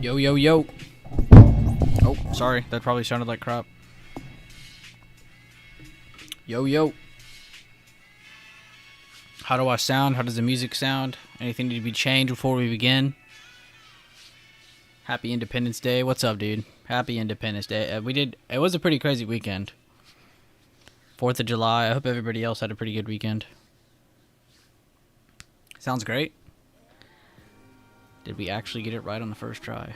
Yo, yo, yo. Oh, sorry. That probably sounded like crap. Yo, yo. How do I sound? How does the music sound? Anything need to be changed before we begin? Happy Independence Day. What's up, dude? Happy Independence Day. It was a pretty crazy weekend. 4th of July. I hope everybody else had a pretty good weekend. Sounds great. Did we actually get it right on the first try?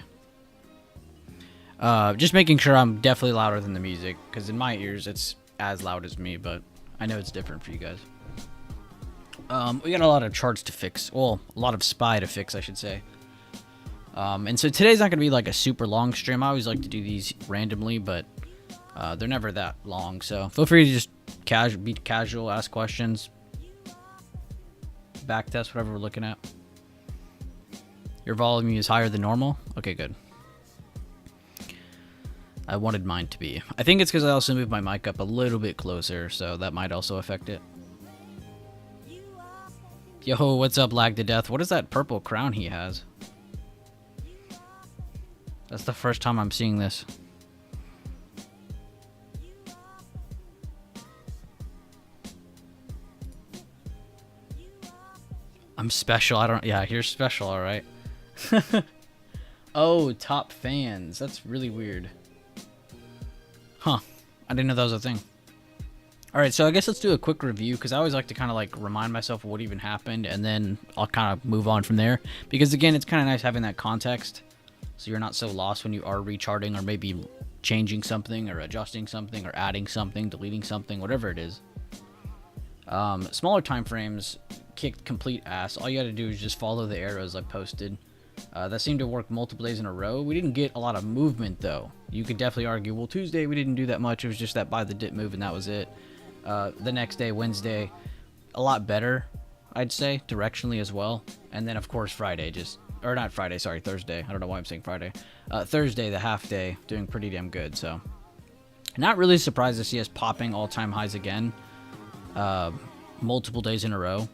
Just making sure I'm definitely louder than the music, because in my ears it's as loud as me, but I know it's different for you guys. We got a lot of charts to fix. Well, a lot of spy to fix, I should say. And so today's not going to be like a super long stream. I always like to do these randomly, but they're never that long. So feel free to just be casual, ask questions, back test whatever we're looking at. Your volume is higher than normal? Okay, good. I wanted mine to be. I think it's because I also moved my mic up a little bit closer, so that might also affect it. Yo, what's up, Lag to Death? What is that purple crown he has? That's the first time I'm seeing this. I'm special. Yeah, you're special, alright. Oh, top fans. That's really weird. Huh. I didn't know that was a thing. Alright, so I guess let's do a quick review, because I always like to kind of like remind myself of what even happened, and then I'll kind of move on from there. Because again, it's kind of nice having that context, so you're not so lost when you are recharting, or maybe changing something, or adjusting something, or adding something, deleting something, whatever it is. Smaller time frames kicked complete ass. All you gotta do is just follow the arrows I posted. That seemed to work multiple days in a row. We didn't get a lot of movement, though. You could definitely argue, well, Tuesday we didn't do that much. It was just that buy the dip move, and that was it. The next day, Wednesday, a lot better, I'd say, directionally as well. And then, of course, Friday, or not Friday, sorry, Thursday. I don't know why I'm saying Friday. Thursday, the half day, doing pretty damn good. So, not really surprised to see us popping all-time highs again, multiple days in a row.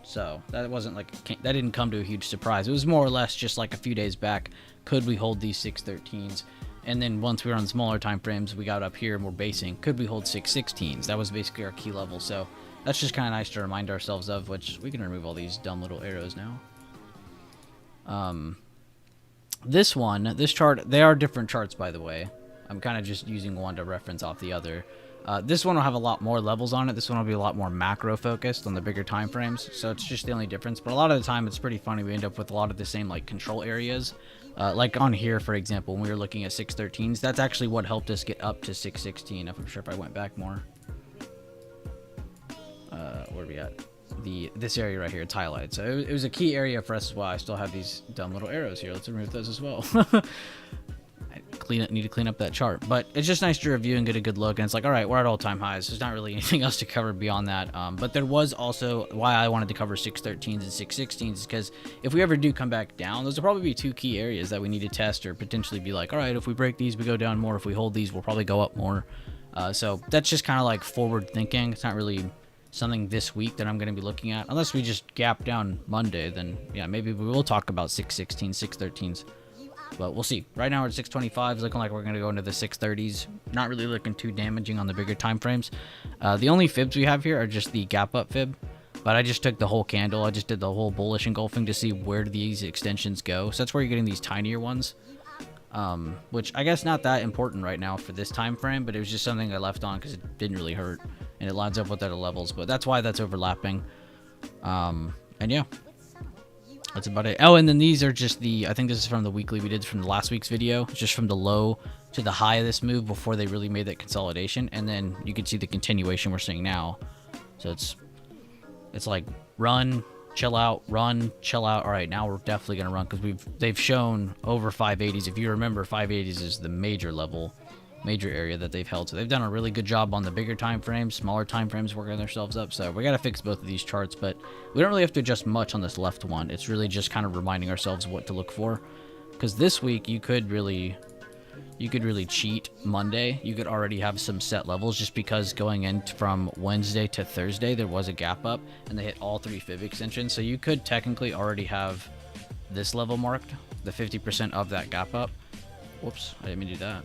So that wasn't like, that didn't come to a huge surprise. It was more or less just like a few days back. Could we hold these 613s? And then once we were on smaller time frames, we got up here and we're basing. Could we hold 616s? That was basically our key level. So that's just kind of nice to remind ourselves of, which we can remove all these dumb little arrows now. This chart, they are different charts, by the way. I'm kind of just using one to reference off the other. This one will have a lot more levels on it. This one will be a lot more macro focused on the bigger time frames. So it's just the only difference. But a lot of the time, it's pretty funny. We end up with a lot of the same like control areas. Like on here, for example, when we were looking at 613s, that's actually what helped us get up to 616. I'm sure if I went back more. Where are we at? This area right here, it's highlighted. So it was a key area for us as well. I still have these dumb little arrows here. Let's remove those as well. Need to clean up that chart, but it's just nice to review and get a good look. And it's like, all right, we're at all-time highs. There's not really anything else to cover beyond that. But there was also why I wanted to cover 613s and 616s, is because if we ever do come back down, those will probably be two key areas that we need to test, or potentially be like, all right, if we break these, we go down more. If we hold these, we'll probably go up more. So that's just kind of like forward thinking. It's not really something this week that I'm going to be looking at, unless we just gap down Monday. Then yeah, maybe we will talk about 616s, 613s. But we'll see. Right now we're at 625s, looking like we're going to go into the 630s. Not really looking too damaging on the bigger time frames. The only fibs we have here are just the gap up fib. But I just took the whole candle. I just did the whole bullish engulfing to see where these extensions go. So that's where you're getting these tinier ones. Which I guess not that important right now for this time frame. But it was just something I left on because it didn't really hurt. And it lines up with other levels. But that's why that's overlapping. And yeah. That's about it. Oh, and then these are just I think this is from the weekly we did from the last week's video. It's just from the low to the high of this move before they really made that consolidation. And then you can see the continuation we're seeing now. So it's like run, chill out, run, chill out. All right, now we're definitely going to run because they've shown over 580s. If you remember, 580s is the major level, major area that they've held. So they've done a really good job on the bigger time frames, smaller time frames, working themselves up. So we got to fix both of these charts, but we don't really have to adjust much on this left one. It's really just kind of reminding ourselves what to look for, because this week you could really cheat Monday. You could already have some set levels, just because going in from Wednesday to Thursday there was a gap up and they hit all three fib extensions. So you could technically already have this level marked the 50% of that gap up. Whoops, I didn't mean to do that.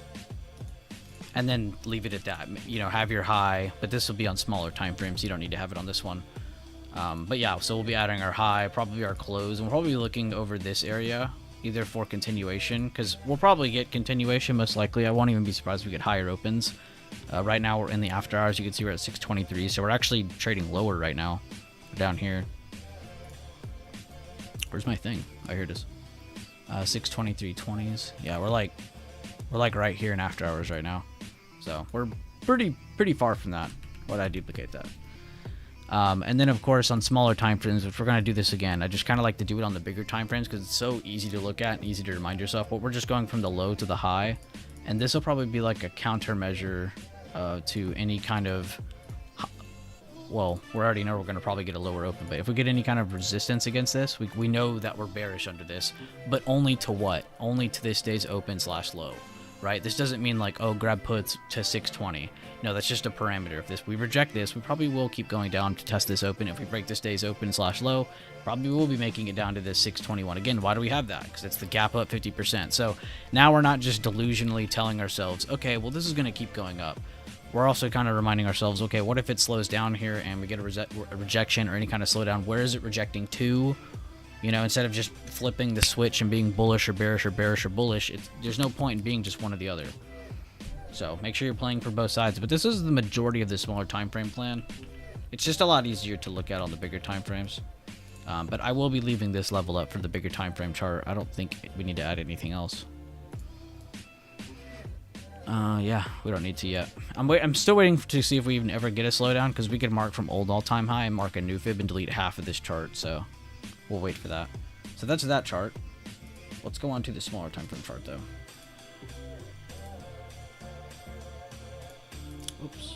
And then leave it at that. You know, have your high, but this will be on smaller time frames. You don't need to have it on this one. But yeah, so we'll be adding our high, probably our close, and we'll probably be looking over this area either for continuation, because we'll probably get continuation most likely. I won't even be surprised if we get higher opens. Right now we're in the after hours. You can see we're at 623, so we're actually trading lower right now. We're down here. Where's my thing? Oh, here it is. 623.20s. Yeah, we're like right here in after hours right now. So we're pretty far from that. Why did I duplicate that? And then of course on smaller time frames, which we're going to do this again, I just kind of like to do it on the bigger time frames because it's so easy to look at and easy to remind yourself. But we're just going from the low to the high, and this will probably be like a countermeasure to any kind of, well, we already know we're going to probably get a lower open, but if we get any kind of resistance against this, we know that we're bearish under this, but only to what? Only to this day's open / low. Right? This doesn't mean like, oh, grab puts to 620. No, that's just a parameter. If we reject this, we probably will keep going down to test this open. If we break this day's open / low, probably will be making it down to this 621. Again, why do we have that? Because it's the gap up 50%. So now we're not just delusionally telling ourselves, okay, well, this is going to keep going up. We're also kind of reminding ourselves, okay, what if it slows down here and we get a rejection or any kind of slowdown? Where is it rejecting to? You know, instead of just flipping the switch and being bullish or bearish or bearish or bullish, there's no point in being just one or the other. So make sure you're playing for both sides. But this is the majority of the smaller time frame plan. It's just a lot easier to look at on the bigger time frames. But I will be leaving this level up for the bigger time frame chart. I don't think we need to add anything else. Yeah, we don't need to yet. I'm still waiting to see if we even ever get a slowdown, because we could mark from old all-time high and mark a new fib and delete half of this chart. So we'll wait for that. So that's that chart. Let's go on to the smaller time frame chart, though. Oops.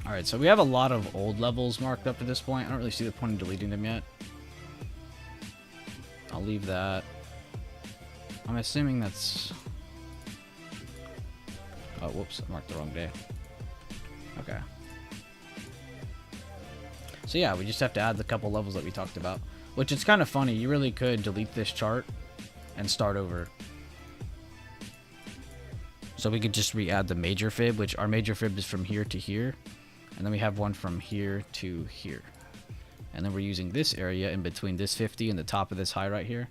Alright, so we have a lot of old levels marked up to this point. I don't really see the point in deleting them yet. I'll leave that. I'm assuming that's... Oh, whoops, I marked the wrong day. Okay. So yeah, we just have to add the couple levels that we talked about. Which is kind of funny. You really could delete this chart and start over. So we could just re-add the major fib, which our major fib is from here to here. And then we have one from here to here. And then we're using this area in between this 50 and the top of this high right here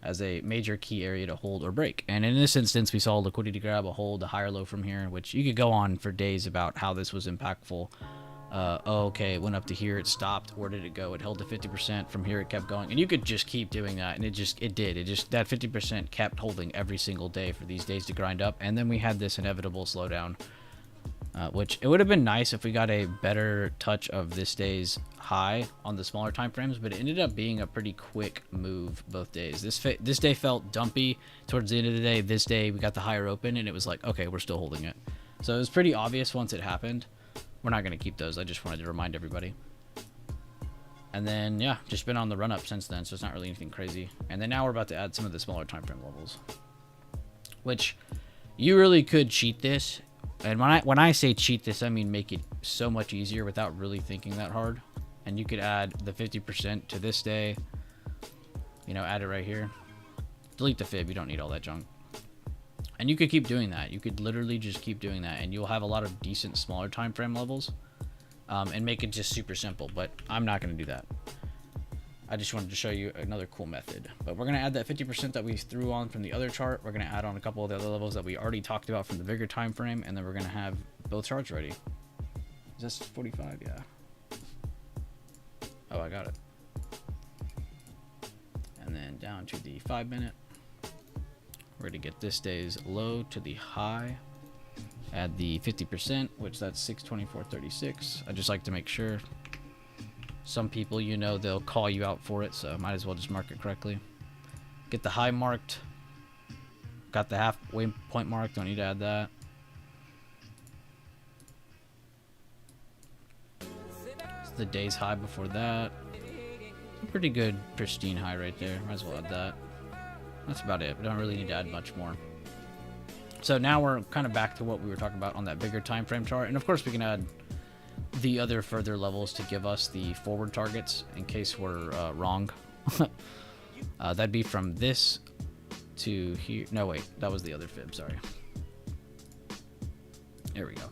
as a major key area to hold or break. And in this instance, we saw liquidity grab, a hold, a higher low from here, which you could go on for days about how this was impactful. Oh, okay, it went up to here, it stopped. Where did it go? It held to 50%. From here, it kept going. And you could just keep doing that, and it did. That 50% kept holding every single day for these days to grind up. And then we had this inevitable slowdown, which it would have been nice if we got a better touch of this day's high on the smaller time frames, but it ended up being a pretty quick move both days. This day felt dumpy towards the end of the day. This day, we got the higher open, and it was like, okay, we're still holding it. So it was pretty obvious once it happened. We're not going to keep those. I just wanted to remind everybody. And then, yeah, just been on the run-up since then, so it's not really anything crazy. And then now we're about to add some of the smaller time frame levels, which you really could cheat this. And when I say cheat this, I mean make it so much easier without really thinking that hard. And you could add the 50% to this day. You know, add it right here. Delete the fib. You don't need all that junk. And you could keep doing that. You could literally just keep doing that, and you'll have a lot of decent smaller time frame levels, and make it just super simple. But I'm not going to do that. I just wanted to show you another cool method. But we're going to add that 50% that we threw on from the other chart. We're going to add on a couple of the other levels that we already talked about from the bigger time frame, and then we're going to have both charts ready. Is this 45? Yeah. Oh, I got it. And then down to the 5-minute. We're going to get this day's low to the high. Add the 50%, which that's 624.36. I just like to make sure. Some people, you know, they'll call you out for it, so might as well just mark it correctly. Get the high marked. Got the halfway point marked. Don't need to add that. It's the day's high before that. Pretty good pristine high right there. Might as well add that. That's about it. We don't really need to add much more. So now we're kind of back to what we were talking about on that bigger time frame chart. And of course we can add the other further levels to give us the forward targets in case we're wrong. That'd be from this to here. No, wait, that was the other fib, sorry. There we go.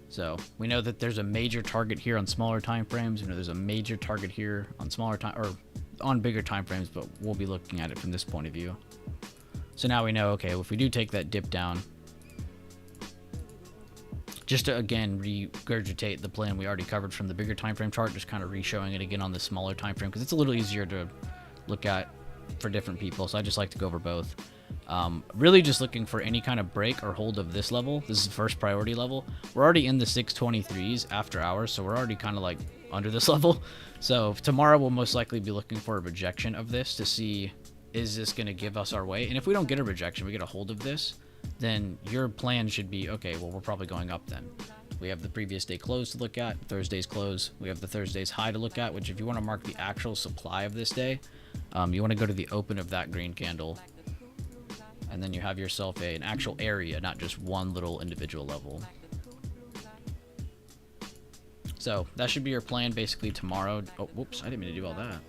So we know that there's a major target here on smaller time frames. We know there's a major target here on smaller time, or on bigger time frames, but we'll be looking at it from this point of view. So now we know, okay, if we do take that dip down, just to again regurgitate the plan we already covered from the bigger time frame chart, just kind of re-showing it again on the smaller time frame because it's a little easier to look at for different people. So I just like to go over both. Really just looking for any kind of break or hold of this level. This is the first priority level. We're already in the 623s after hours, so we're already kind of like under this level. So tomorrow we'll most likely be looking for a rejection of this to see, is this going to give us our way? And if we don't get a rejection, we get a hold of this, then your plan should be, okay, well, we're probably going up then. We have the previous day close to look at, Thursday's close. We have the Thursday's high to look at, which if you want to mark the actual supply of this day, you want to go to the open of that green candle. And then you have yourself an actual area, not just one little individual level. So that should be your plan basically tomorrow. Oh, whoops, I didn't mean to do all that.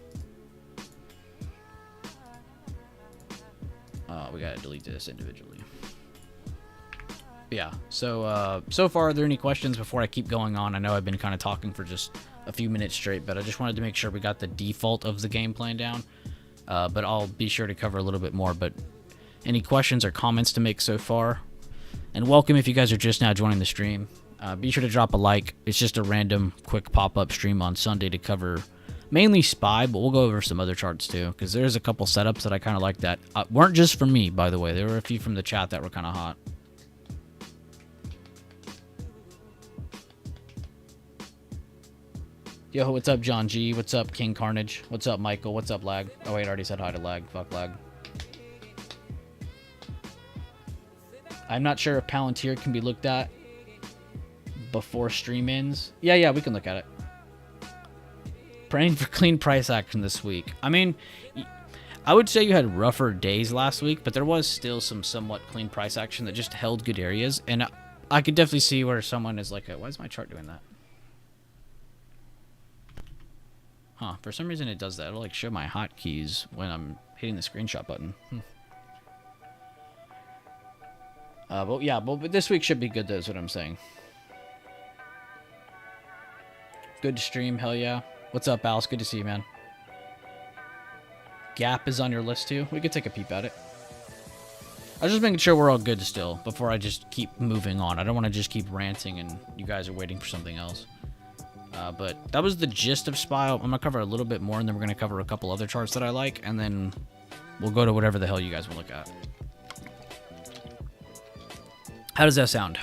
We gotta delete this individually. But yeah, so so far, are there any questions before I keep going on? I know I've been kind of talking for just a few minutes straight, but I just wanted to make sure we got the default of the game plan down. But I'll be sure to cover a little bit more. But any questions or comments to make so far? And welcome if you guys are just now joining the stream. Be sure to drop a like. It's just a random quick pop-up stream on Sunday to cover mainly SPY, but we'll go over some other charts too, because there's a couple setups that I kind of like that weren't just from me, by the way. There were a few from the chat that were kind of hot. Yo, what's up, John G? What's up, King Carnage? What's up, Michael? What's up, Lag? Oh, wait, I already said hi to Lag. Fuck Lag. I'm not sure if Palantir can be looked at before stream ends. Yeah, we can look at it. Praying for clean price action this week. I mean, I would say you had rougher days last week, but there was still some somewhat clean price action that just held good areas. And I could definitely see where someone is like, why is my chart doing that? Huh, for some reason it does that. It'll like show my hotkeys when I'm hitting the screenshot button. But yeah, but this week should be good though, is what I'm saying. Good stream, hell yeah. What's up, Alice? Good to see you, man. Gap is on your list too. We could take a peep at it. I was just making sure we're all good still before I just keep moving on. I don't want to just keep ranting and you guys are waiting for something else. But that was the gist of SPY. I'm going to cover a little bit more, and then we're going to cover a couple other charts that I like, and then we'll go to whatever the hell you guys will look at. How does that sound?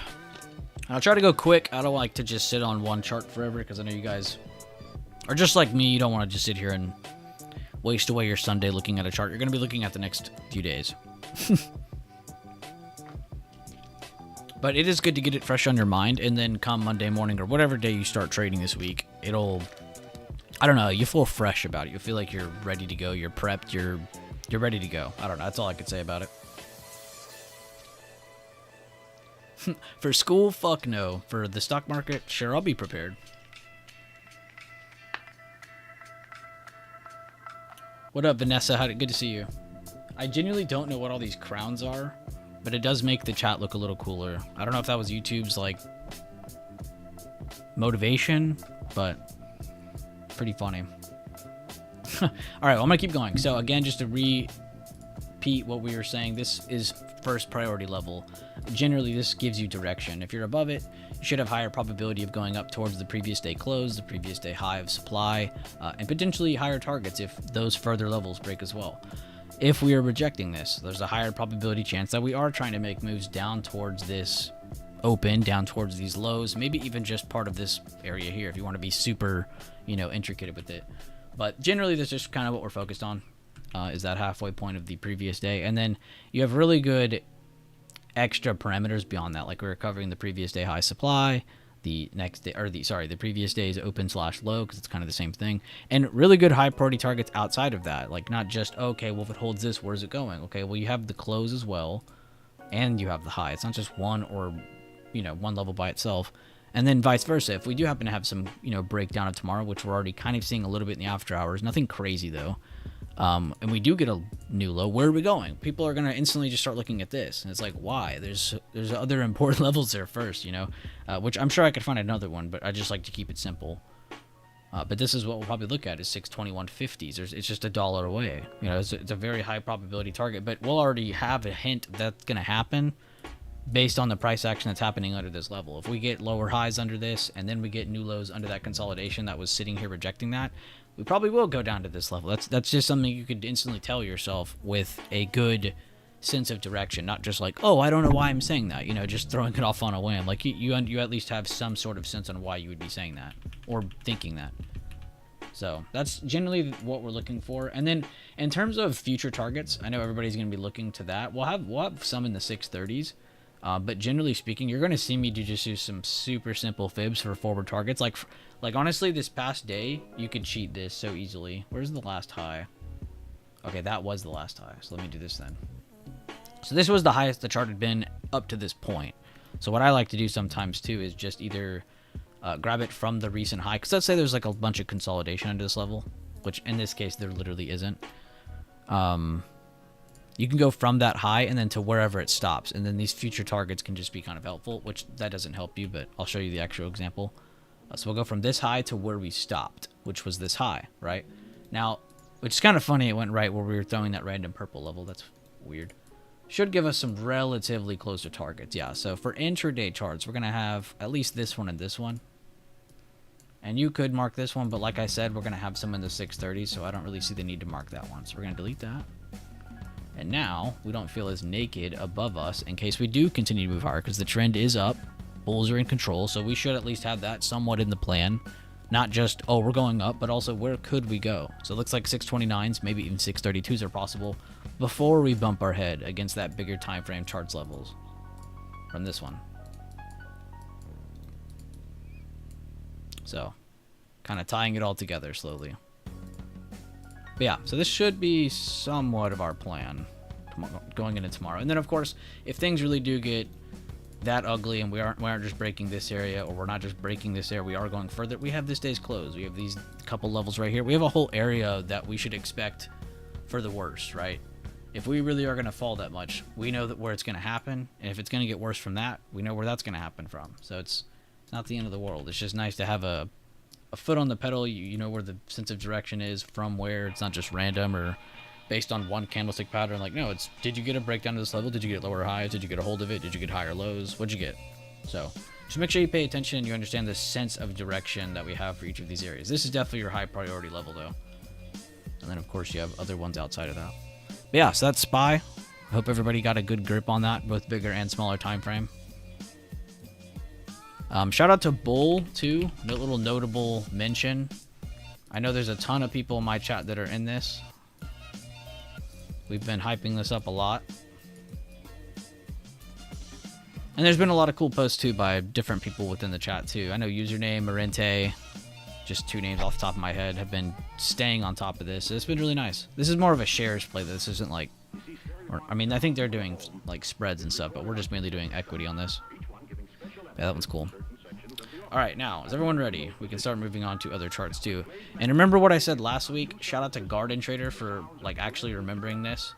I'll try to go quick. I don't like to just sit on one chart forever, because I know you guys are just like me. You don't want to just sit here and waste away your Sunday looking at a chart. You're going to be looking at the next few days. But it is good to get it fresh on your mind, and then come Monday morning or whatever day you start trading this week, it'll, I don't know, you feel fresh about it. You'll feel like you're ready to go, you're prepped, you're ready to go. I don't know, that's all I could say about it. For school, fuck no. For the stock market, sure, I'll be prepared. What up, Vanessa? Good to see you. I genuinely don't know what all these crowns are, but it does make the chat look a little cooler. I don't know if that was YouTube's, like, motivation, but pretty funny. All right, well, I'm going to keep going. So, again, just to repeat what we were saying, this is first priority level. Generally, this gives you direction. If you're above it, you should have higher probability of going up towards the previous day close, the previous day high of supply, and potentially higher targets if those further levels break as well. If we are rejecting this, there's a higher probability chance that we are trying to make moves down towards this open, down towards these lows, maybe even just part of this area here if you want to be super, intricate with it. But generally, that's just kind of what we're focused on, is that halfway point of the previous day. And then you have really good extra parameters beyond that, like we were covering the previous day high supply, the next day, or the previous day's open/low, because it's kind of the same thing, and really good high priority targets outside of that, like not just, okay, well, if it holds this, where's it going? Okay, well, you have the close as well, and you have the high. It's not just one or one level by itself. And then vice versa. If we do happen to have some, breakdown of tomorrow, which we're already kind of seeing a little bit in the after hours, nothing crazy though. And we do get a new low, where are we going? People are going to instantly just start looking at this. And it's like, why? There's other important levels there first, which I'm sure I could find another one, but I just like to keep it simple. But this is what we'll probably look at is 621.50s. It's just $1 away. It's a very high probability target, but we'll already have a hint that's going to happen based on the price action that's happening under this level. If we get lower highs under this, and then we get new lows under that consolidation that was sitting here rejecting that, we probably will go down to this level. That's just something you could instantly tell yourself with a good sense of direction, not just like, oh, I don't know why I'm saying that, just throwing it off on a whim. Like you at least have some sort of sense on why you would be saying that or thinking that. So that's generally what we're looking for. And then in terms of future targets, I know everybody's going to be looking to that. We'll have some in the 630s. But generally speaking, you're going to see me just use some super simple fibs for forward targets. Like honestly, this past day, you could cheat this so easily. Where's the last high? Okay, that was the last high. So let me do this then. So this was the highest the chart had been up to this point. So what I like to do sometimes too is just either grab it from the recent high. Because let's say there's like a bunch of consolidation under this level, which in this case, there literally isn't. You can go from that high and then to wherever it stops. And then these future targets can just be kind of helpful, which that doesn't help you, but I'll show you the actual example. So we'll go from this high to where we stopped, which was this high, right? Now, which is kind of funny, it went right where we were throwing that random purple level. That's weird. Should give us some relatively closer targets. Yeah, so for intraday charts, we're going to have at least this one and this one. And you could mark this one, but like I said, we're going to have some in the 630s, so I don't really see the need to mark that one. So we're going to delete that. And now we don't feel as naked above us in case we do continue to move higher, because the trend is up. Bulls are in control, so we should at least have that somewhat in the plan. Not just, oh, we're going up, but also where could we go? So it looks like 629s, maybe even 632s are possible before we bump our head against that bigger time frame charts levels from this one. So kind of tying it all together slowly. But yeah, so this should be somewhat of our plan going into tomorrow. And then, of course, if things really do get that ugly and we aren't just breaking this area, or we're not just breaking this area, we are going further, we have this day's close. We have these couple levels right here. We have a whole area that we should expect for the worst, right? If we really are going to fall that much, we know that where it's going to happen. And if it's going to get worse from that, we know where that's going to happen from. So it's not the end of the world. It's just nice to have a foot on the pedal. You know where the sense of direction is from where. It's not just random or based on one candlestick pattern. Like, no, it's, did you get a breakdown to this level? Did you get lower highs? Did you get a hold of it? Did you get higher lows? What'd you get? So just make sure you pay attention and you understand the sense of direction that we have for each of these areas. This is definitely your high priority level though. And then of course you have other ones outside of that. But yeah, so that's SPY. I hope everybody got a good grip on that, both bigger and smaller time frame. Shout out to Bull too, a little notable mention. I know there's a ton of people in my chat that are in this. We've been hyping this up a lot. And there's been a lot of cool posts too by different people within the chat too. I know username, Marente, just two names off the top of my head, have been staying on top of this. It's been really nice. This is more of a shares play. This isn't like, I mean, I think they're doing like spreads and stuff, but we're just mainly doing equity on this. Yeah, that one's cool. All right, now, is everyone ready? We can start moving on to other charts too. And remember what I said last week? Shout out to Garden Trader for like actually remembering this.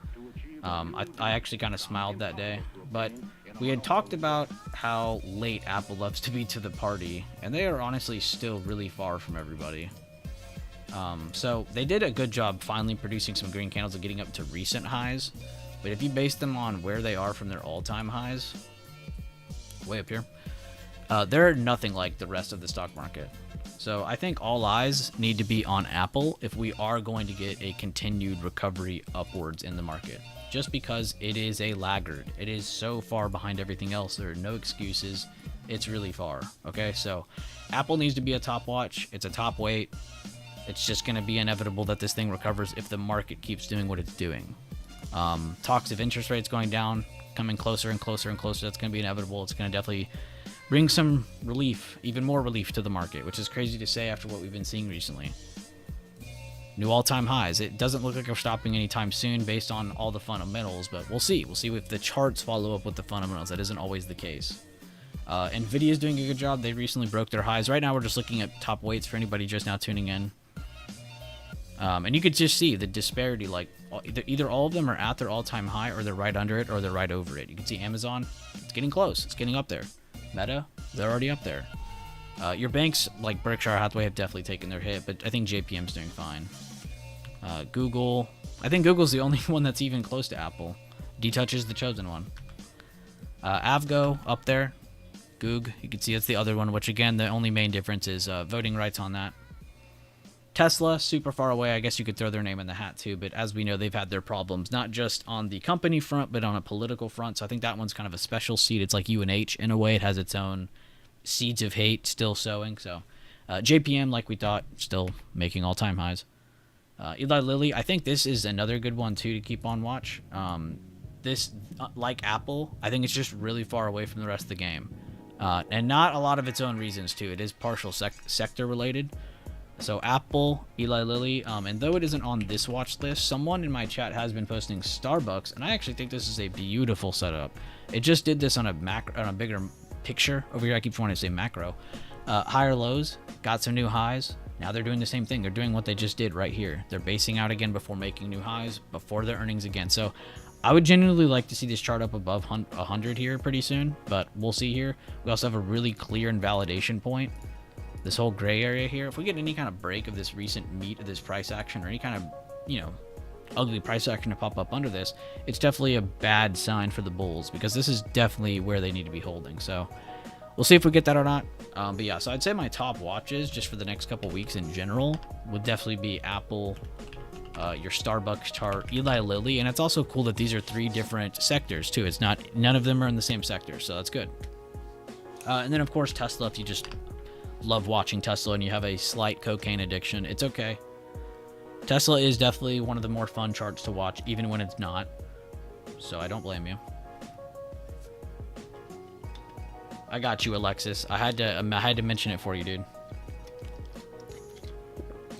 I actually kind of smiled that day. But we had talked about how late Apple loves to be to the party, and they are honestly still really far from everybody. So they did a good job finally producing some green candles and getting up to recent highs. But if you base them on where they are from their all-time highs, way up here, they're nothing like the rest of the stock market. So I think all eyes need to be on Apple if we are going to get a continued recovery upwards in the market. Just because it is a laggard. It is so far behind everything else. There are no excuses. It's really far. Okay, so Apple needs to be a top watch. It's a top weight. It's just going to be inevitable that this thing recovers if the market keeps doing what it's doing. Talks of interest rates going down, coming closer and closer and closer. That's going to be inevitable. It's going to definitely bring some relief, even more relief to the market, which is crazy to say after what we've been seeing recently. New all-time highs. It doesn't look like we're stopping anytime soon based on all the fundamentals, but we'll see. We'll see if the charts follow up with the fundamentals. That isn't always the case. Nvidia is doing a good job. They recently broke their highs. Right now, we're just looking at top weights for anybody just now tuning in. And you could just see the disparity. Like either all of them are at their all-time high, or they're right under it, or they're right over it. You can see Amazon, it's getting close. It's getting up there. Meta, they're already up there. Your banks like Berkshire Hathaway have definitely taken their hit, but I think JPM's doing fine. Google, I think Google's the only one that's even close to Apple. D-Touch is the chosen one. Avgo up there. Goog, you can see that's the other one, which again, the only main difference is voting rights on that. Tesla, super far away. I guess you could throw their name in the hat too, but as we know, they've had their problems, not just on the company front, but on a political front. So I think that one's kind of a special seed. It's like UNH in a way. It has its own seeds of hate still sowing. So JPM, like we thought, still making all-time highs. Eli Lilly, I think this is another good one too to keep on watch. This, like Apple, I think it's just really far away from the rest of the game. And not a lot of its own reasons too. It is partial sector related. So Apple, Eli Lilly, and though it isn't on this watch list, someone in my chat has been posting Starbucks, and I actually think this is a beautiful setup. It just did this on a bigger picture over here. I keep wanting to say macro. Higher lows, got some new highs. Now they're doing the same thing. They're doing what they just did right here. They're basing out again before making new highs, before their earnings again. So I would genuinely like to see this chart up above 100 here pretty soon, but we'll see here. We also have a really clear invalidation point. This whole gray area here, if we get any kind of break of this recent meat of this price action, or any kind of, you know, ugly price action to pop up under this, it's definitely a bad sign for the bulls, because this is definitely where they need to be holding. So we'll see if we get that or not. But yeah, so I'd say my top watches just for the next couple weeks in general would definitely be Apple, your Starbucks chart, Eli Lilly, and it's also cool that these are 3 different sectors too. It's not, none of them are in the same sector, so that's good. And then of course Tesla, if you just love watching Tesla and you have a slight cocaine addiction, it's okay. Tesla is definitely one of the more fun charts to watch, even when it's not. So I don't blame you. I got you, Alexis. I had to mention it for you, dude.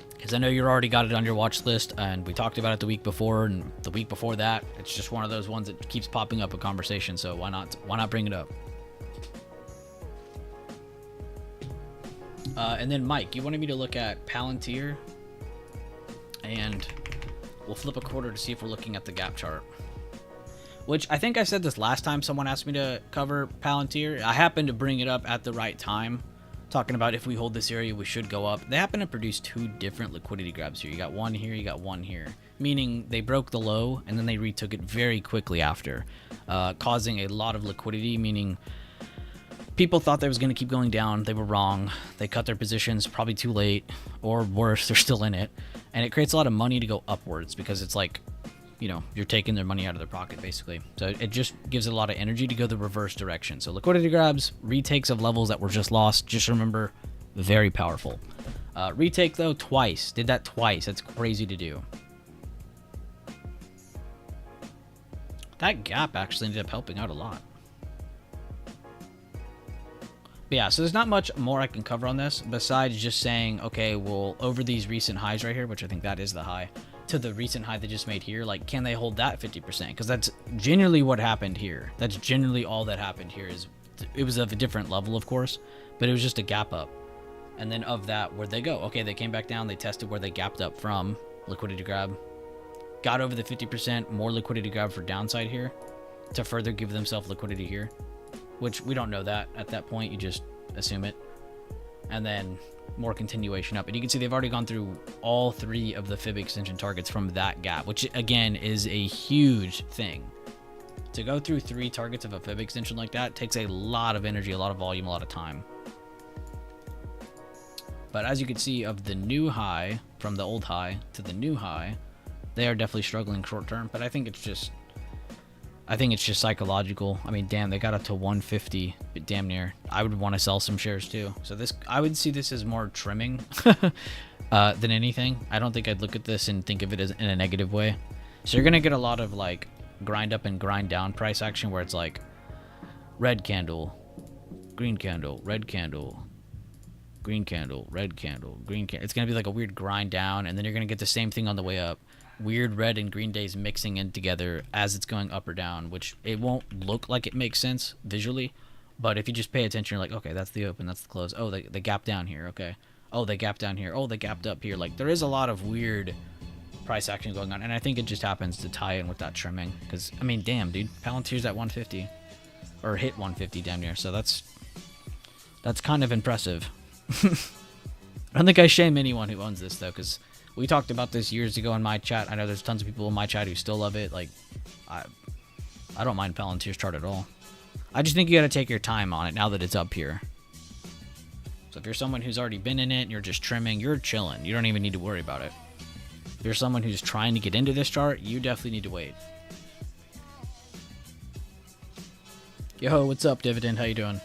Because I know you already got it on your watch list, and we talked about it the week before, and the week before that. It's just one of those ones that keeps popping up in conversation, so why not bring it up? And then Mike, you wanted me to look at Palantir, and we'll flip a quarter to see if we're looking at the gap chart. Which I think I said this last time someone asked me to cover Palantir. I happened to bring it up at the right time, talking about if we hold this area, we should go up. They happen to produce 2 different liquidity grabs here. You got one here, you got one here. Meaning they broke the low, and then they retook it very quickly after, causing a lot of liquidity, meaning people thought they was going to keep going down. They were wrong. They cut their positions probably too late, or worse, they're still in it. And it creates a lot of money to go upwards, because it's like, you know, you're taking their money out of their pocket, basically. So it just gives it a lot of energy to go the reverse direction. So liquidity grabs, retakes of levels that were just lost, just remember, very powerful. Retake, though, twice. Did that twice. That's crazy to do. That gap actually ended up helping out a lot. But yeah, so there's not much more I can cover on this besides just saying, okay, well, over these recent highs right here, which I think that is the high, to the recent high they just made here, like, can they hold that 50%? Because that's genuinely what happened here. That's genuinely all that happened here. Is it was of a different level, of course, but it was just a gap up. And then of that, where'd they go? Okay, they came back down, they tested where they gapped up from, liquidity grab, got over the 50%, more liquidity grab for downside here to further give themselves liquidity here, which we don't know that at that point, you just assume it. And then more continuation up, and you can see they've already gone through all 3 of the fib extension targets from that gap, which again is a huge thing. To go through 3 targets of a fib extension like that takes a lot of energy, a lot of volume, a lot of time. But as you can see, of the new high, from the old high to the new high, they are definitely struggling short term, but I think it's just psychological. I mean, damn, they got up to 150, but damn near. I would want to sell some shares too. So this, I would see this as more trimming than anything. I don't think I'd look at this and think of it as in a negative way. So you're gonna get a lot of like grind up and grind down price action where it's like red candle, green candle, red candle, green candle, red candle, green candle. It's gonna be like a weird grind down, and then you're gonna get the same thing on the way up. Weird red and green days mixing in together as it's going up or down, which it won't look like it makes sense visually, But if you just pay attention, you're like, okay, that's the open, that's the close. Oh, the gap down here, okay. Oh, they gapped down here. Oh, they gapped up here. Like, there is a lot of weird price action going on, and I think it just happens to tie in with that trimming. Because, I mean, damn, dude, Palantir's at 150. Or hit 150 down here, so that's kind of impressive. I don't think I shame anyone who owns this, though, because we talked about this years ago in my chat. I know there's tons of people in my chat who still love it. Like, I don't mind Palantir's chart at all. I just think you gotta take your time on it now that it's up here. So if you're someone who's already been in it and you're just trimming, you're chilling. You don't even need to worry about it. If you're someone who's trying to get into this chart, you definitely need to wait. Yo, what's up, Dividend? How you doing?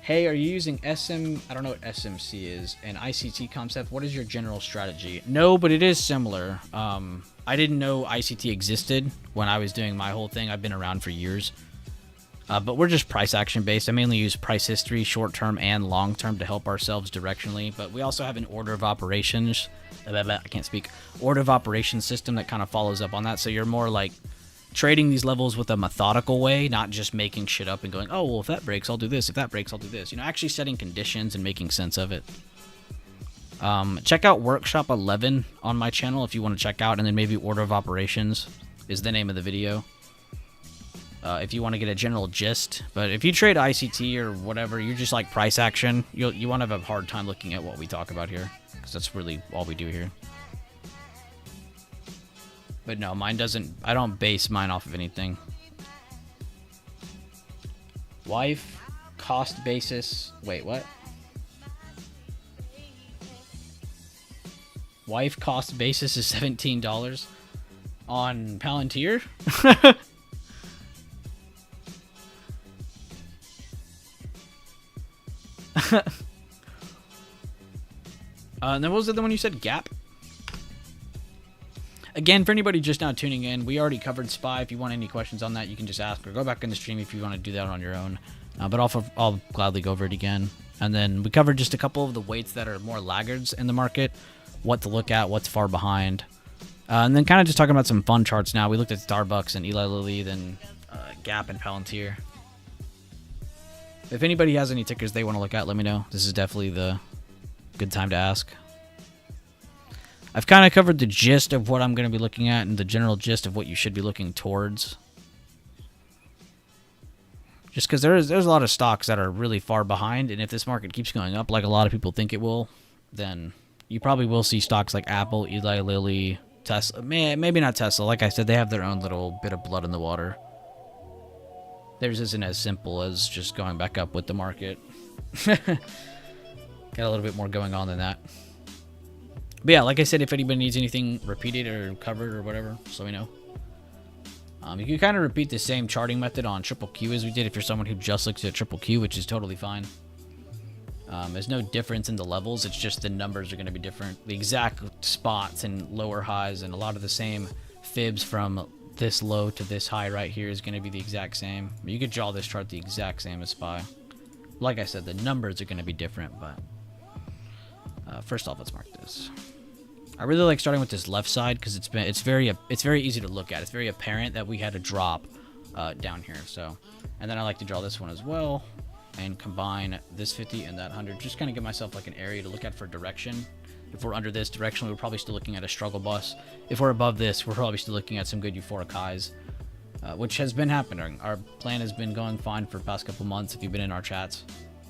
Hey, are you using I don't know what SMC is, and ICT concept? What is your general strategy? No, but it is similar. I didn't know ICT existed when I was doing my whole thing. I've been around for years. But we're just price action based. I mainly use price history, short term and long term, to help ourselves directionally. But we also have an order of operations. I can't speak. Order of operations system that kind of follows up on that. So you're more like trading these levels with a methodical way, not just making shit up and going, oh, well, if that breaks, I'll do this. If that breaks, I'll do this. You know, actually setting conditions and making sense of it. Check out Workshop 11 on my channel if you want to check out, and then maybe Order of Operations is the name of the video. If you want to get a general gist. But if you trade ICT or whatever, you're just like price action, you want to have a hard time looking at what we talk about here, because that's really all we do here. But no, mine doesn't, I don't base mine off of anything. Wife, cost basis, wait, what? Wife cost basis is $17 on Palantir? And then what was the other one you said? Gap? Again, for anybody just now tuning in, we already covered SPY. If you want any questions on that, you can just ask, or go back in the stream if you want to do that on your own. But I'll gladly go over it again. And then we covered just a couple of the weights that are more laggards in the market, what to look at, what's far behind. And then kind of just talking about some fun charts now. We looked at Starbucks and Eli Lilly, then Gap and Palantir. If anybody has any tickers they want to look at, let me know. This is definitely the good time to ask. I've kind of covered the gist of what I'm going to be looking at and the general gist of what you should be looking towards. Just because there's a lot of stocks that are really far behind, and if this market keeps going up like a lot of people think it will, then you probably will see stocks like Apple, Eli Lilly, Tesla. Maybe not Tesla. Like I said, they have their own little bit of blood in the water. Theirs isn't as simple as just going back up with the market. Got a little bit more going on than that. But yeah, like I said, if anybody needs anything repeated or covered or whatever, just let me know. You can kind of repeat the same charting method on Triple Q as we did if you're someone who just looks at Triple Q, which is totally fine. There's no difference in the levels. It's just the numbers are going to be different. The exact spots and lower highs and a lot of the same fibs from this low to this high right here is going to be the exact same. You could draw this chart the exact same as SPY. Like I said, the numbers are going to be different, but first off, let's mark this. I really like starting with this left side because it's very easy to look at. It's very apparent that we had a drop down here. So, and then I like to draw this one as well and combine this 50 and that 100. Just kind of give myself like an area to look at for direction. If we're under this direction, we're probably still looking at a struggle bus. If we're above this, we're probably still looking at some good euphoric highs, which has been happening. Our plan has been going fine for the past couple months if you've been in our chats.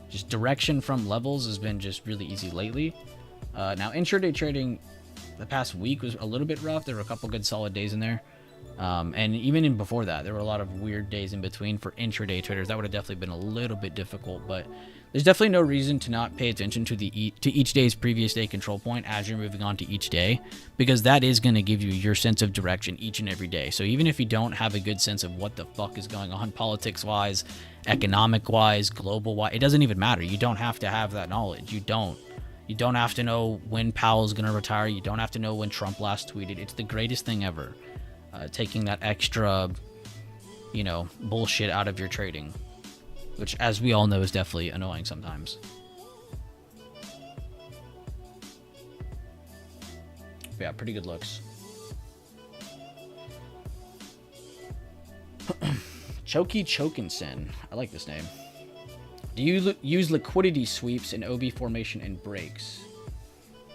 Just direction from levels has been just really easy lately. Now, intraday trading the past week was a little bit rough. There were a couple good solid days in there. And even in before that, there were a lot of weird days in between for intraday traders. That would have definitely been a little bit difficult, but there's definitely no reason to not pay attention to each day's previous day control point as you're moving on to each day, because that is going to give you your sense of direction each and every day. So even if you don't have a good sense of what the fuck is going on politics-wise, economic-wise, global-wise, it doesn't even matter. You don't have to have that knowledge. You don't have to know when Powell's going to retire. You don't have to know when Trump last tweeted. It's the greatest thing ever. Taking that extra, bullshit out of your trading, which, as we all know, is definitely annoying sometimes. But yeah, pretty good looks. Choki Chokinson. I like this name. Do you use liquidity sweeps in OB formation and breaks?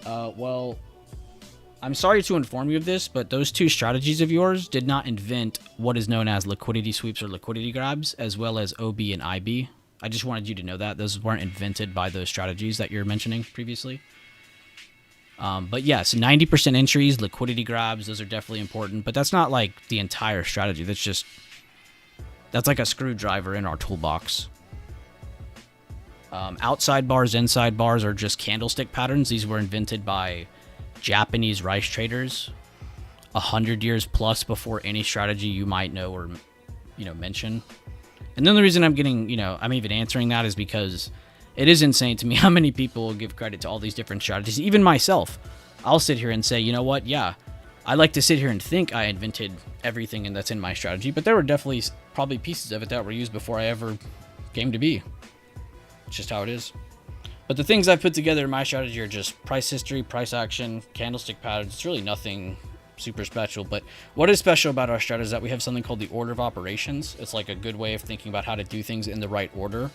Well, I'm sorry to inform you of this, but those two strategies of yours did not invent what is known as liquidity sweeps or liquidity grabs, as well as OB and IB. I just wanted you to know that. Those weren't invented by those strategies that you're mentioning previously. But yes, 90% entries, liquidity grabs, those are definitely important, but that's not like the entire strategy. That's like a screwdriver in our toolbox. Outside bars, inside bars are just candlestick patterns. These were invented by Japanese rice traders 100 years plus before any strategy you might know or, mention. And then the reason I'm getting, I'm even answering that is because it is insane to me how many people give credit to all these different strategies. Even myself, I'll sit here and say, you know what? Yeah, I like to sit here and think I invented everything and that's in my strategy, but there were definitely probably pieces of it that were used before I ever came to be. It's just how it is. But the things I've put together in my strategy are just price history, price action, candlestick patterns. It's really nothing super special. But what is special about our strategy is that we have something called the order of operations. It's like a good way of thinking about how to do things in the right order.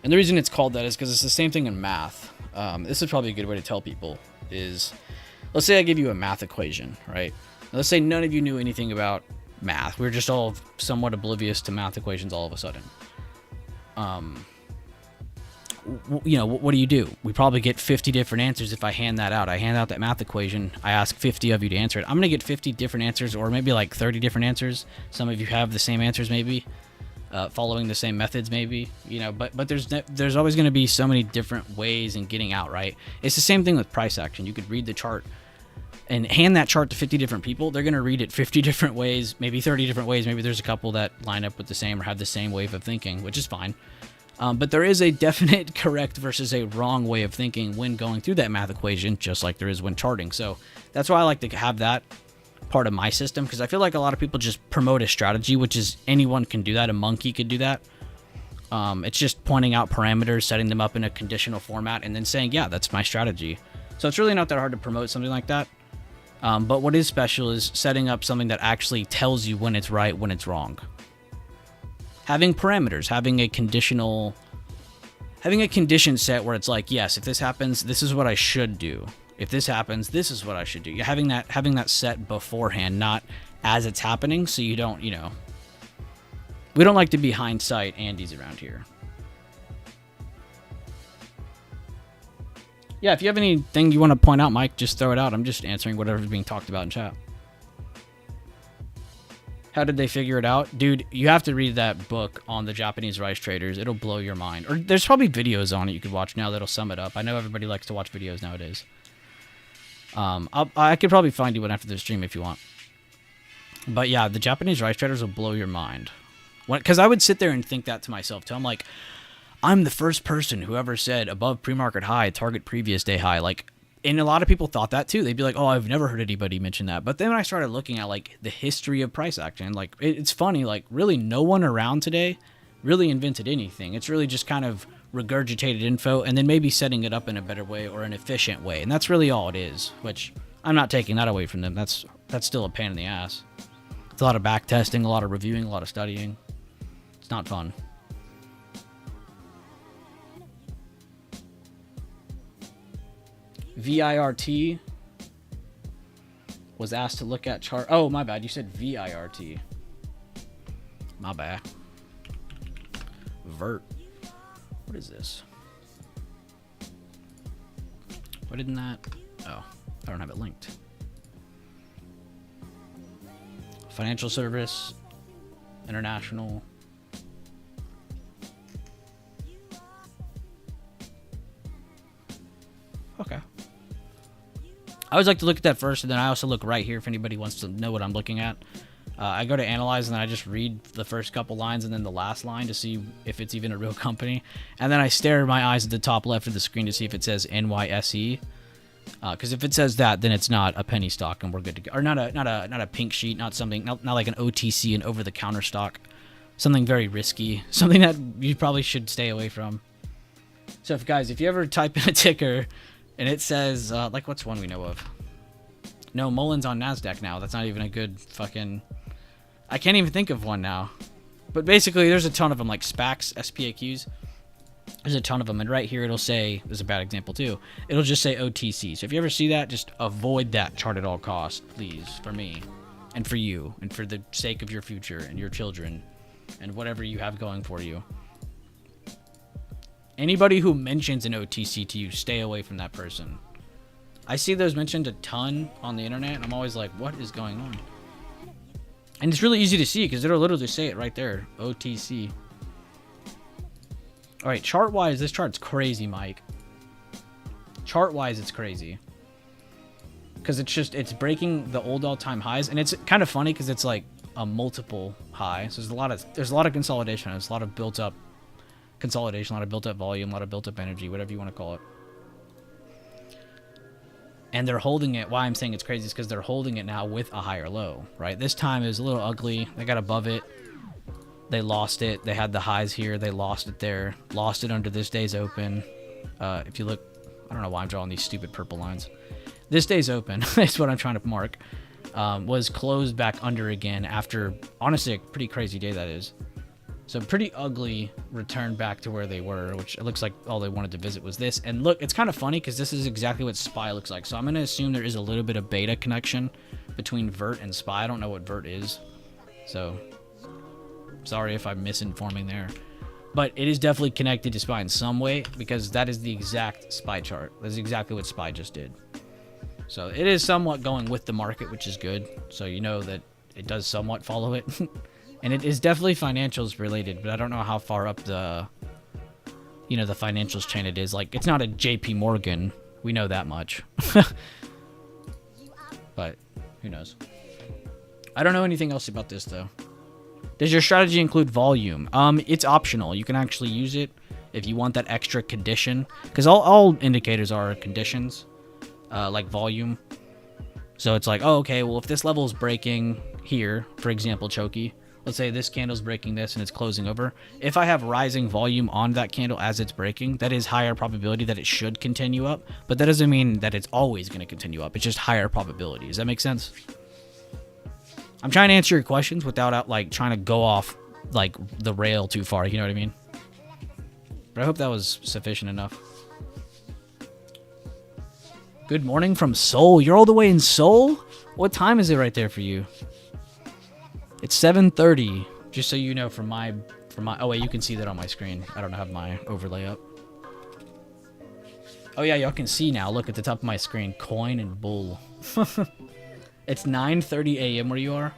And the reason it's called that is because it's the same thing in math. This is probably a good way to tell people is, let's say I give you a math equation, right? Now, let's say none of you knew anything about math. We're just all somewhat oblivious to math equations all of a sudden. What do? We probably get 50 different answers if I hand that out. I hand out that math equation. I ask 50 of you to answer it. I'm going to get 50 different answers, or maybe like 30 different answers. Some of you have the same answers, maybe. Following the same methods, maybe, but there's always going to be so many different ways in getting out, right? It's the same thing with price action. You could read the chart and hand that chart to 50 different people. They're going to read it 50 different ways, maybe 30 different ways. Maybe there's a couple that line up with the same or have the same wave of thinking, which is fine. But there is a definite correct versus a wrong way of thinking when going through that math equation, just like there is when charting. So that's why I like to have that part of my system, because I feel like a lot of people just promote a strategy, which is anyone can do that. A monkey could do that. It's just pointing out parameters, setting them up in a conditional format, and then saying, yeah, that's my strategy. So it's really not that hard to promote something like that. But what is special is setting up something that actually tells you when it's right, when it's wrong. Having parameters, having a condition set where it's like, yes, if this happens, this is what I should do. If this happens, this is what I should do. You're having that set beforehand, not as it's happening, so you don't, we don't like to be hindsight Andes around here. Yeah, if you have anything you want to point out, Mike, just throw it out. I'm just answering whatever's being talked about in chat. How did they figure it out? Dude, you have to read that book on the Japanese rice traders. It'll blow your mind. Or there's probably videos on it you could watch now that'll sum it up. I know everybody likes to watch videos nowadays. I could probably find you one after the stream if you want. But yeah, the Japanese rice traders will blow your mind. Because I would sit there and think that to myself too. I'm like, I'm the first person who ever said above pre-market high, target previous day high. Like, and a lot of people thought that too. They'd be like, oh, I've never heard anybody mention that. But then when I started looking at like the history of price action, like it's funny, like really no one around today really invented anything. It's really just kind of regurgitated info and then maybe setting it up in a better way or an efficient way. And that's really all it is, which I'm not taking that away from them. That's still a pain in the ass. It's a lot of back testing, a lot of reviewing, a lot of studying. It's not fun. VIRT was asked to look at chart. Oh, my bad. You said VIRT. My bad. Vert. What is this? What didn't that? Oh, I don't have it linked. Financial service, international. Okay. I always like to look at that first, and then I also look right here if anybody wants to know what I'm looking at. I go to analyze, and then I just read the first couple lines and then the last line to see if it's even a real company. And then I stare my eyes at the top left of the screen to see if it says NYSE. Because if it says that, then it's not a penny stock, and we're good to go. Or not a pink sheet, not like an OTC, an over-the-counter stock. Something very risky, something that you probably should stay away from. So, if you ever type in a ticker and it says, like, what's one we know of? No, Mullen's on NASDAQ now. That's not even a good fucking... I can't even think of one now. But basically, there's a ton of them, like SPACs, SPAQs. There's a ton of them, and right here it'll say, there's a bad example too, it'll just say OTC. So if you ever see that, just avoid that chart at all costs, please, for me, and for you, and for the sake of your future, and your children, and whatever you have going for you. Anybody who mentions an OTC to you, stay away from that person. I see those mentioned a ton on the internet, and I'm always like, what is going on? And it's really easy to see, because it'll literally say it right there, OTC. All right, chart-wise, this chart's crazy, Mike. Chart-wise, it's crazy. Because it's breaking the old all-time highs, and it's kind of funny because it's like a multiple high. So there's a lot of consolidation. There's a lot of built-up consolidation, a lot of built-up volume, a lot of built-up energy, whatever you want to call it. And they're holding it. Why I'm saying it's crazy is because they're holding it now with a higher low, right? This time it was a little ugly. They got above it. They lost it. They had the highs here. They lost it there. Lost it under this day's open. If you look, I don't know why I'm drawing these stupid purple lines. This day's open, that's what I'm trying to mark, was closed back under again after, honestly, a pretty crazy day that is. So pretty ugly return back to where they were, which it looks like all they wanted to visit was this. And look, it's kind of funny because this is exactly what SPY looks like. So I'm going to assume there is a little bit of beta connection between VERT and SPY. I don't know what VERT is. So sorry if I'm misinforming there. But it is definitely connected to SPY in some way because that is the exact SPY chart. That's exactly what SPY just did. So it is somewhat going with the market, which is good. So you know that it does somewhat follow it. And it is definitely financials related, but I don't know how far up the, the financials chain it is. Like, it's not a JP Morgan. We know that much. But who knows? I don't know anything else about this, though. Does your strategy include volume? It's optional. You can actually use it if you want that extra condition. Because all indicators are conditions, like volume. So it's like, oh, okay, well, if this level is breaking here, for example, Choki, let's say this candle's breaking this and it's closing over. If I have rising volume on that candle as it's breaking, that is higher probability that it should continue up. But that doesn't mean that it's always going to continue up. It's just higher probability. Does that make sense? I'm trying to answer your questions without like trying to go off like the rail too far. You know what I mean? But I hope that was sufficient enough. Good morning from Seoul. You're all the way in Seoul? What time is it right there for you? It's 7:30, just so you know from my, oh wait, you can see that on my screen. I don't have my overlay up. Oh yeah, y'all can see now. Look at the top of my screen, coin and bull. It's 9:30 a.m. where you are.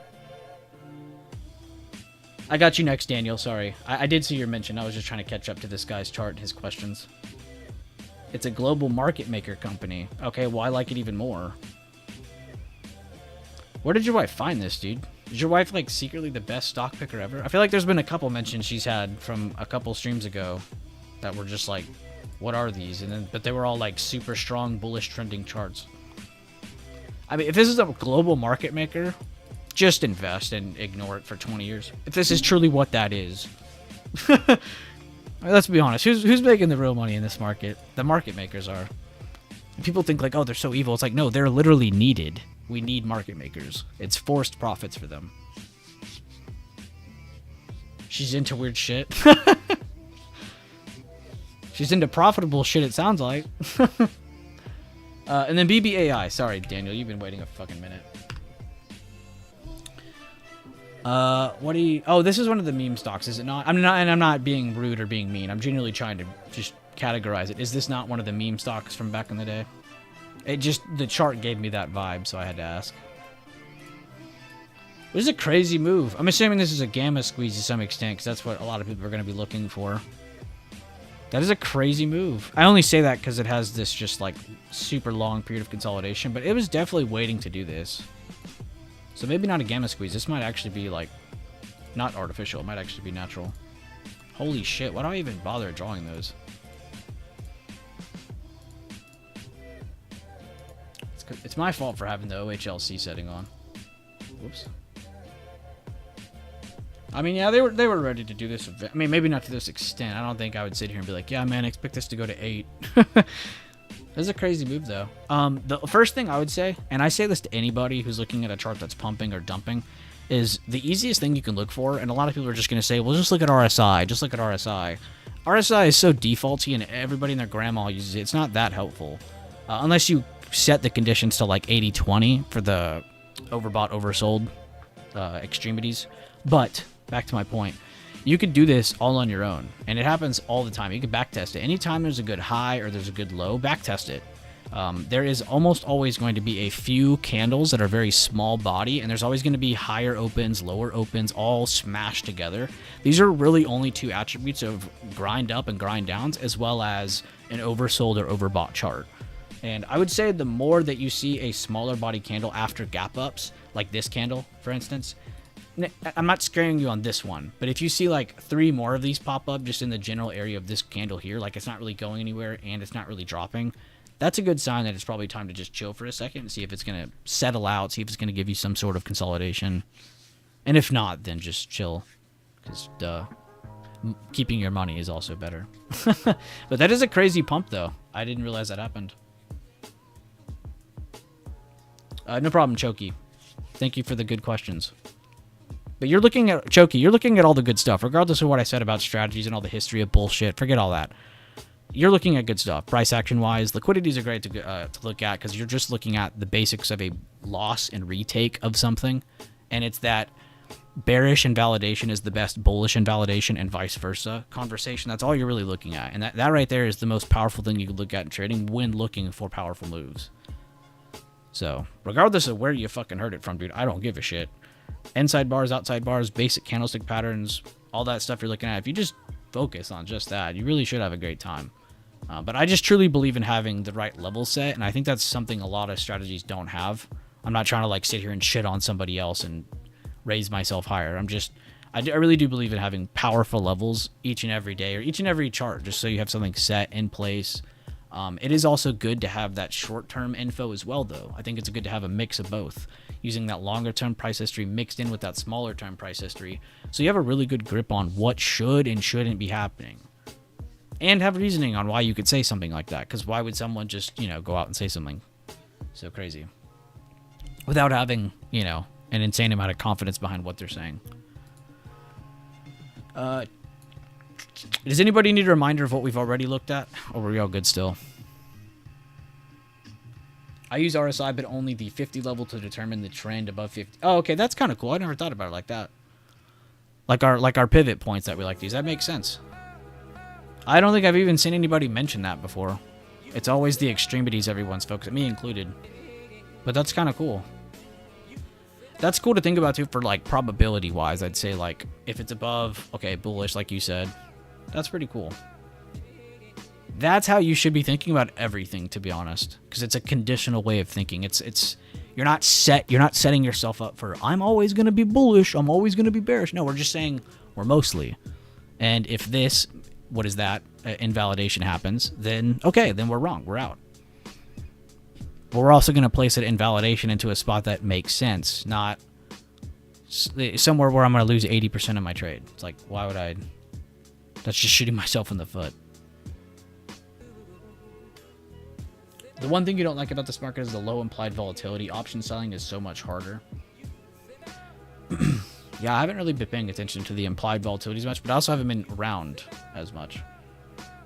I got you next, Daniel, sorry. I did see your mention. I was just trying to catch up to this guy's chart and his questions. It's a global market maker company. Okay, well, I like it even more. Where did your wife find this, dude? Is your wife, like, secretly the best stock picker ever? I feel like there's been a couple mentions she's had from a couple streams ago that were just like, what are these? But they were all, like, super strong, bullish, trending charts. I mean, if this is a global market maker, just invest and ignore it for 20 years. If this is truly what that is. Let's be honest. Who's making the real money in this market? The market makers are. And people think, like, oh, they're so evil. It's like, no, they're literally needed. We need market makers. It's forced profits for them. She's into weird shit. She's into profitable shit, it sounds like. And then BBAI. Sorry, Daniel, you've been waiting a fucking minute. What do you... Oh, this is one of the meme stocks, is it not? I'm not being rude or being mean. I'm genuinely trying to just categorize it. Is this not one of the meme stocks from back in the day? The chart gave me that vibe, so I had to ask. This is a crazy move. I'm assuming this is a gamma squeeze to some extent, because that's what a lot of people are going to be looking for. That is a crazy move. I only say that because it has this just, like, super long period of consolidation, but it was definitely waiting to do this. So maybe not a gamma squeeze. This might actually be, like, not artificial. It might actually be natural. Holy shit, why do I even bother drawing those? It's my fault for having the OHLC setting on. Whoops. I mean, yeah, they were ready to do this. I mean, maybe not to this extent. I don't think I would sit here and be like, yeah, man, expect this to go to 8. That's a crazy move, though. The first thing I would say, and I say this to anybody who's looking at a chart that's pumping or dumping, is the easiest thing you can look for, and a lot of people are just going to say, well, just look at RSI, just look at RSI. RSI is so defaulty, and everybody and their grandma uses it. It's not that helpful. Unless you set the conditions to like 80-20 for the overbought, oversold extremities. But, back to my point, you could do this all on your own, and it happens all the time. You can backtest it. Anytime there's a good high or there's a good low, backtest it. There is almost always going to be a few candles that are very small body, and there's always going to be higher opens, lower opens, all smashed together. These are really only two attributes of grind up and grind downs, as well as an oversold or overbought chart. And I would say the more that you see a smaller body candle after gap ups, like this candle, for instance, I'm not scaring you on this one, but if you see like 3 more of these pop up just in the general area of this candle here, like it's not really going anywhere and it's not really dropping, that's a good sign that it's probably time to just chill for a second and see if it's going to settle out, see if it's going to give you some sort of consolidation. And if not, then just chill, because keeping your money is also better. But that is a crazy pump, though. I didn't realize that happened. No problem, Choki. Thank you for the good questions. But you're looking at, Choki, you're looking at all the good stuff, regardless of what I said about strategies and all the history of bullshit. Forget all that. You're looking at good stuff, price action wise. Liquidities are great to look at because you're just looking at the basics of a loss and retake of something, and it's that bearish invalidation is the best bullish invalidation and vice versa conversation. That's all you're really looking at, and that right there is the most powerful thing you can look at in trading when looking for powerful moves. So regardless of where you fucking heard it from, dude, I don't give a shit. Inside bars, outside bars, basic candlestick patterns, all that stuff you're looking at. If you just focus on just that, you really should have a great time. But I just truly believe in having the right level set, and I think that's something a lot of strategies don't have. I'm not trying to like sit here and shit on somebody else and raise myself higher. I really do believe in having powerful levels each and every day or each and every chart, just so you have something set in place. It is also good to have that short-term info as well, though. I think it's good to have a mix of both, using that longer-term price history mixed in with that smaller-term price history, so you have a really good grip on what should and shouldn't be happening. And have reasoning on why you could say something like that, because why would someone just, go out and say something so crazy without having, an insane amount of confidence behind what they're saying? Does anybody need a reminder of what we've already looked at, or were we all good still? I use RSI, but only the 50 level to determine the trend above 50. Oh, okay, that's kind of cool. I never thought about it like that. Like our pivot points that we like to use. That makes sense. I don't think I've even seen anybody mention that before. It's always the extremities everyone's focused, me included. But that's kind of cool. That's cool to think about too for like probability wise. I'd say like if it's above, okay, bullish like you said. That's pretty cool. That's how you should be thinking about everything, to be honest, because it's a conditional way of thinking. You're not setting yourself up for I'm always going to be bullish, I'm always going to be bearish. No, we're just saying we're mostly. And if this, what is that, invalidation happens, then okay, then we're wrong, we're out. But we're also going to place it invalidation into a spot that makes sense, not somewhere where I'm going to lose 80% of my trade. It's like, why would I? That's just shooting myself in the foot. The one thing you don't like about this market is the low implied volatility. Option selling is so much harder. Yeah, I haven't really been paying attention to the implied volatility as much, but I also haven't been around as much.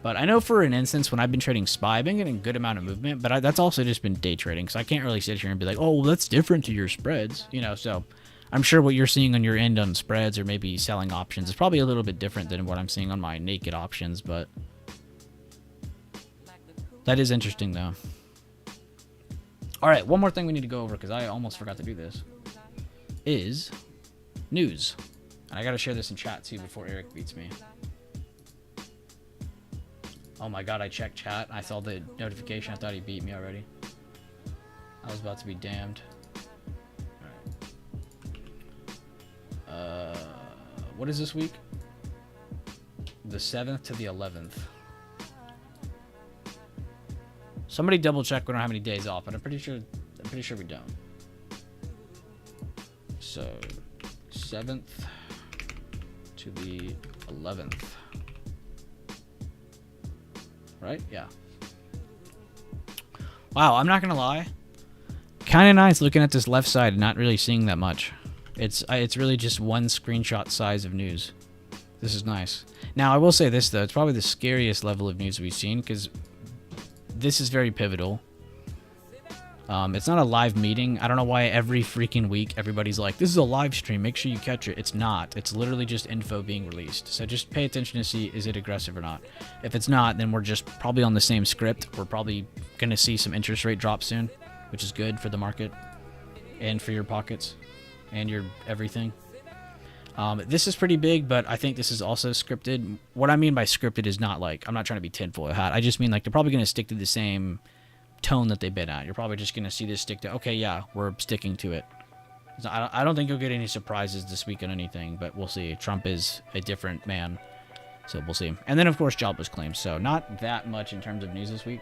But I know for an instance, when I've been trading SPY, I've been getting a good amount of movement, but that's also just been day trading, so I can't really sit here and be like, oh, well, that's different to your spreads, so I'm sure what you're seeing on your end on spreads or maybe selling options is probably a little bit different than what I'm seeing on my naked options, but that is interesting, though. All right, one more thing we need to go over, because I almost forgot to do this, is news. And I got to share this in chat, too, before Eric beats me. Oh my god, I checked chat. I saw the notification. I thought he beat me already. I was about to be damned. Alright. What is this week? The 7th to the 11th. Somebody double check we don't have any days off, but I'm pretty sure we don't. So 7th to the 11th. Right? Yeah. Wow, I'm not gonna lie. Kind of nice looking at this left side and not really seeing that much. It's really just one screenshot size of news. This is nice. Now, I will say this, though. It's probably the scariest level of news we've seen, because this is very pivotal. It's not a live meeting. I don't know why every freaking week everybody's like, this is a live stream, make sure you catch it. It's not. It's literally just info being released. So just pay attention to see, is it aggressive or not? If it's not, then we're just probably on the same script. We're probably going to see some interest rate drop soon, which is good for the market and for your pockets and your everything. This is pretty big, but I think this is also scripted. What I mean by scripted is not like, I'm not trying to be tinfoil hat. I just mean like they're probably going to stick to the same tone that they've been at. You're probably just going to see this stick to, okay, yeah, we're sticking to it. So I don't think you'll get any surprises this week on anything, but we'll see. Trump is a different man, so we'll see. And then, of course, jobless claims. So not that much in terms of news this week.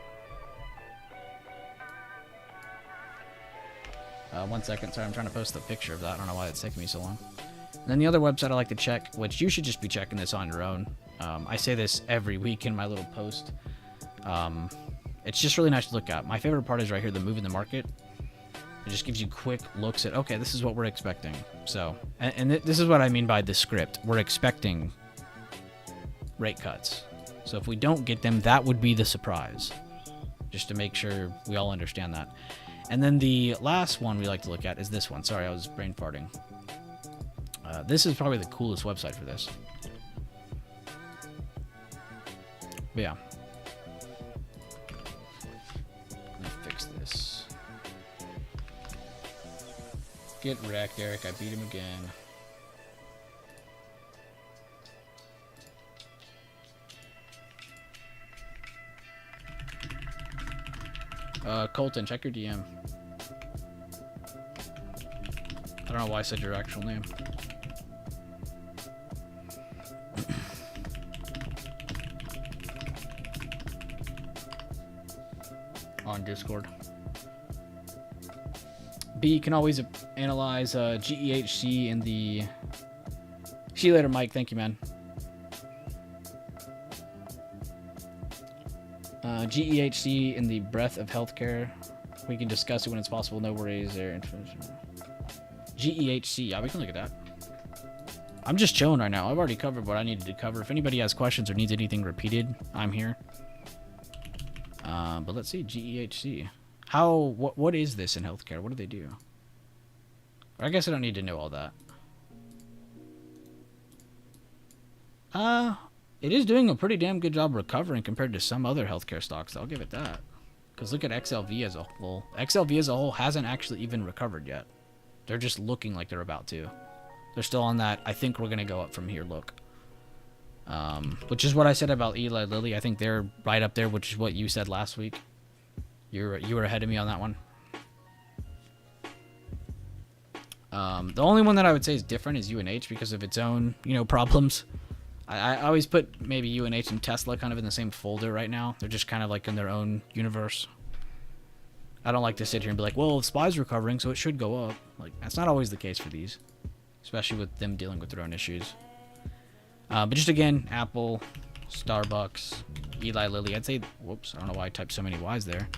1 second. Sorry, I'm trying to post the picture of that. I don't know why it's taking me so long. And then the other website I like to check, which you should just be checking this on your own. I say this every week in my little post. It's just really nice to look at. My favorite part is right here, the move in the market. It just gives you quick looks at, okay, this is what we're expecting. So, and this is what I mean by the script. We're expecting rate cuts. So if we don't get them, that would be the surprise. Just to make sure we all understand that. And then the last one we like to look at is this one. Sorry, I was brain farting. This is probably the coolest website for this. But yeah. Let me fix this. Get wrecked, Eric. I beat him again. Colton, check your DM. I don't know why I said your actual name. On Discord. B, you can always analyze GEHC in the... See you later, Mike. Thank you, man. GEHC in the breadth of healthcare. We can discuss it when it's possible. No worries there. GEHC. Yeah, we can look at that. I'm just chilling right now. I've already covered what I needed to cover. If anybody has questions or needs anything repeated, I'm here. But let's see. GEHC. What is this in healthcare? What do they do? I guess I don't need to know all that. It is doing a pretty damn good job recovering compared to some other healthcare stocks. I'll give it that. Because look at XLV as a whole. XLV as a whole hasn't actually even recovered yet. They're just looking like they're about to. They're still on that, I think we're going to go up from here look. Which is what I said about Eli Lilly. I think they're right up there, which is what you said last week. You were ahead of me on that one. The only one that I would say is different is UNH because of its own, problems. I always put maybe UNH and Tesla kind of in the same folder right now. They're just kind of like in their own universe. I don't like to sit here and be like, well, SPY's recovering, so it should go up. Like, that's not always the case for these. Especially with them dealing with their own issues. But just again, Apple, Starbucks, Eli Lilly. I'd say, whoops, I don't know why I typed so many Y's there.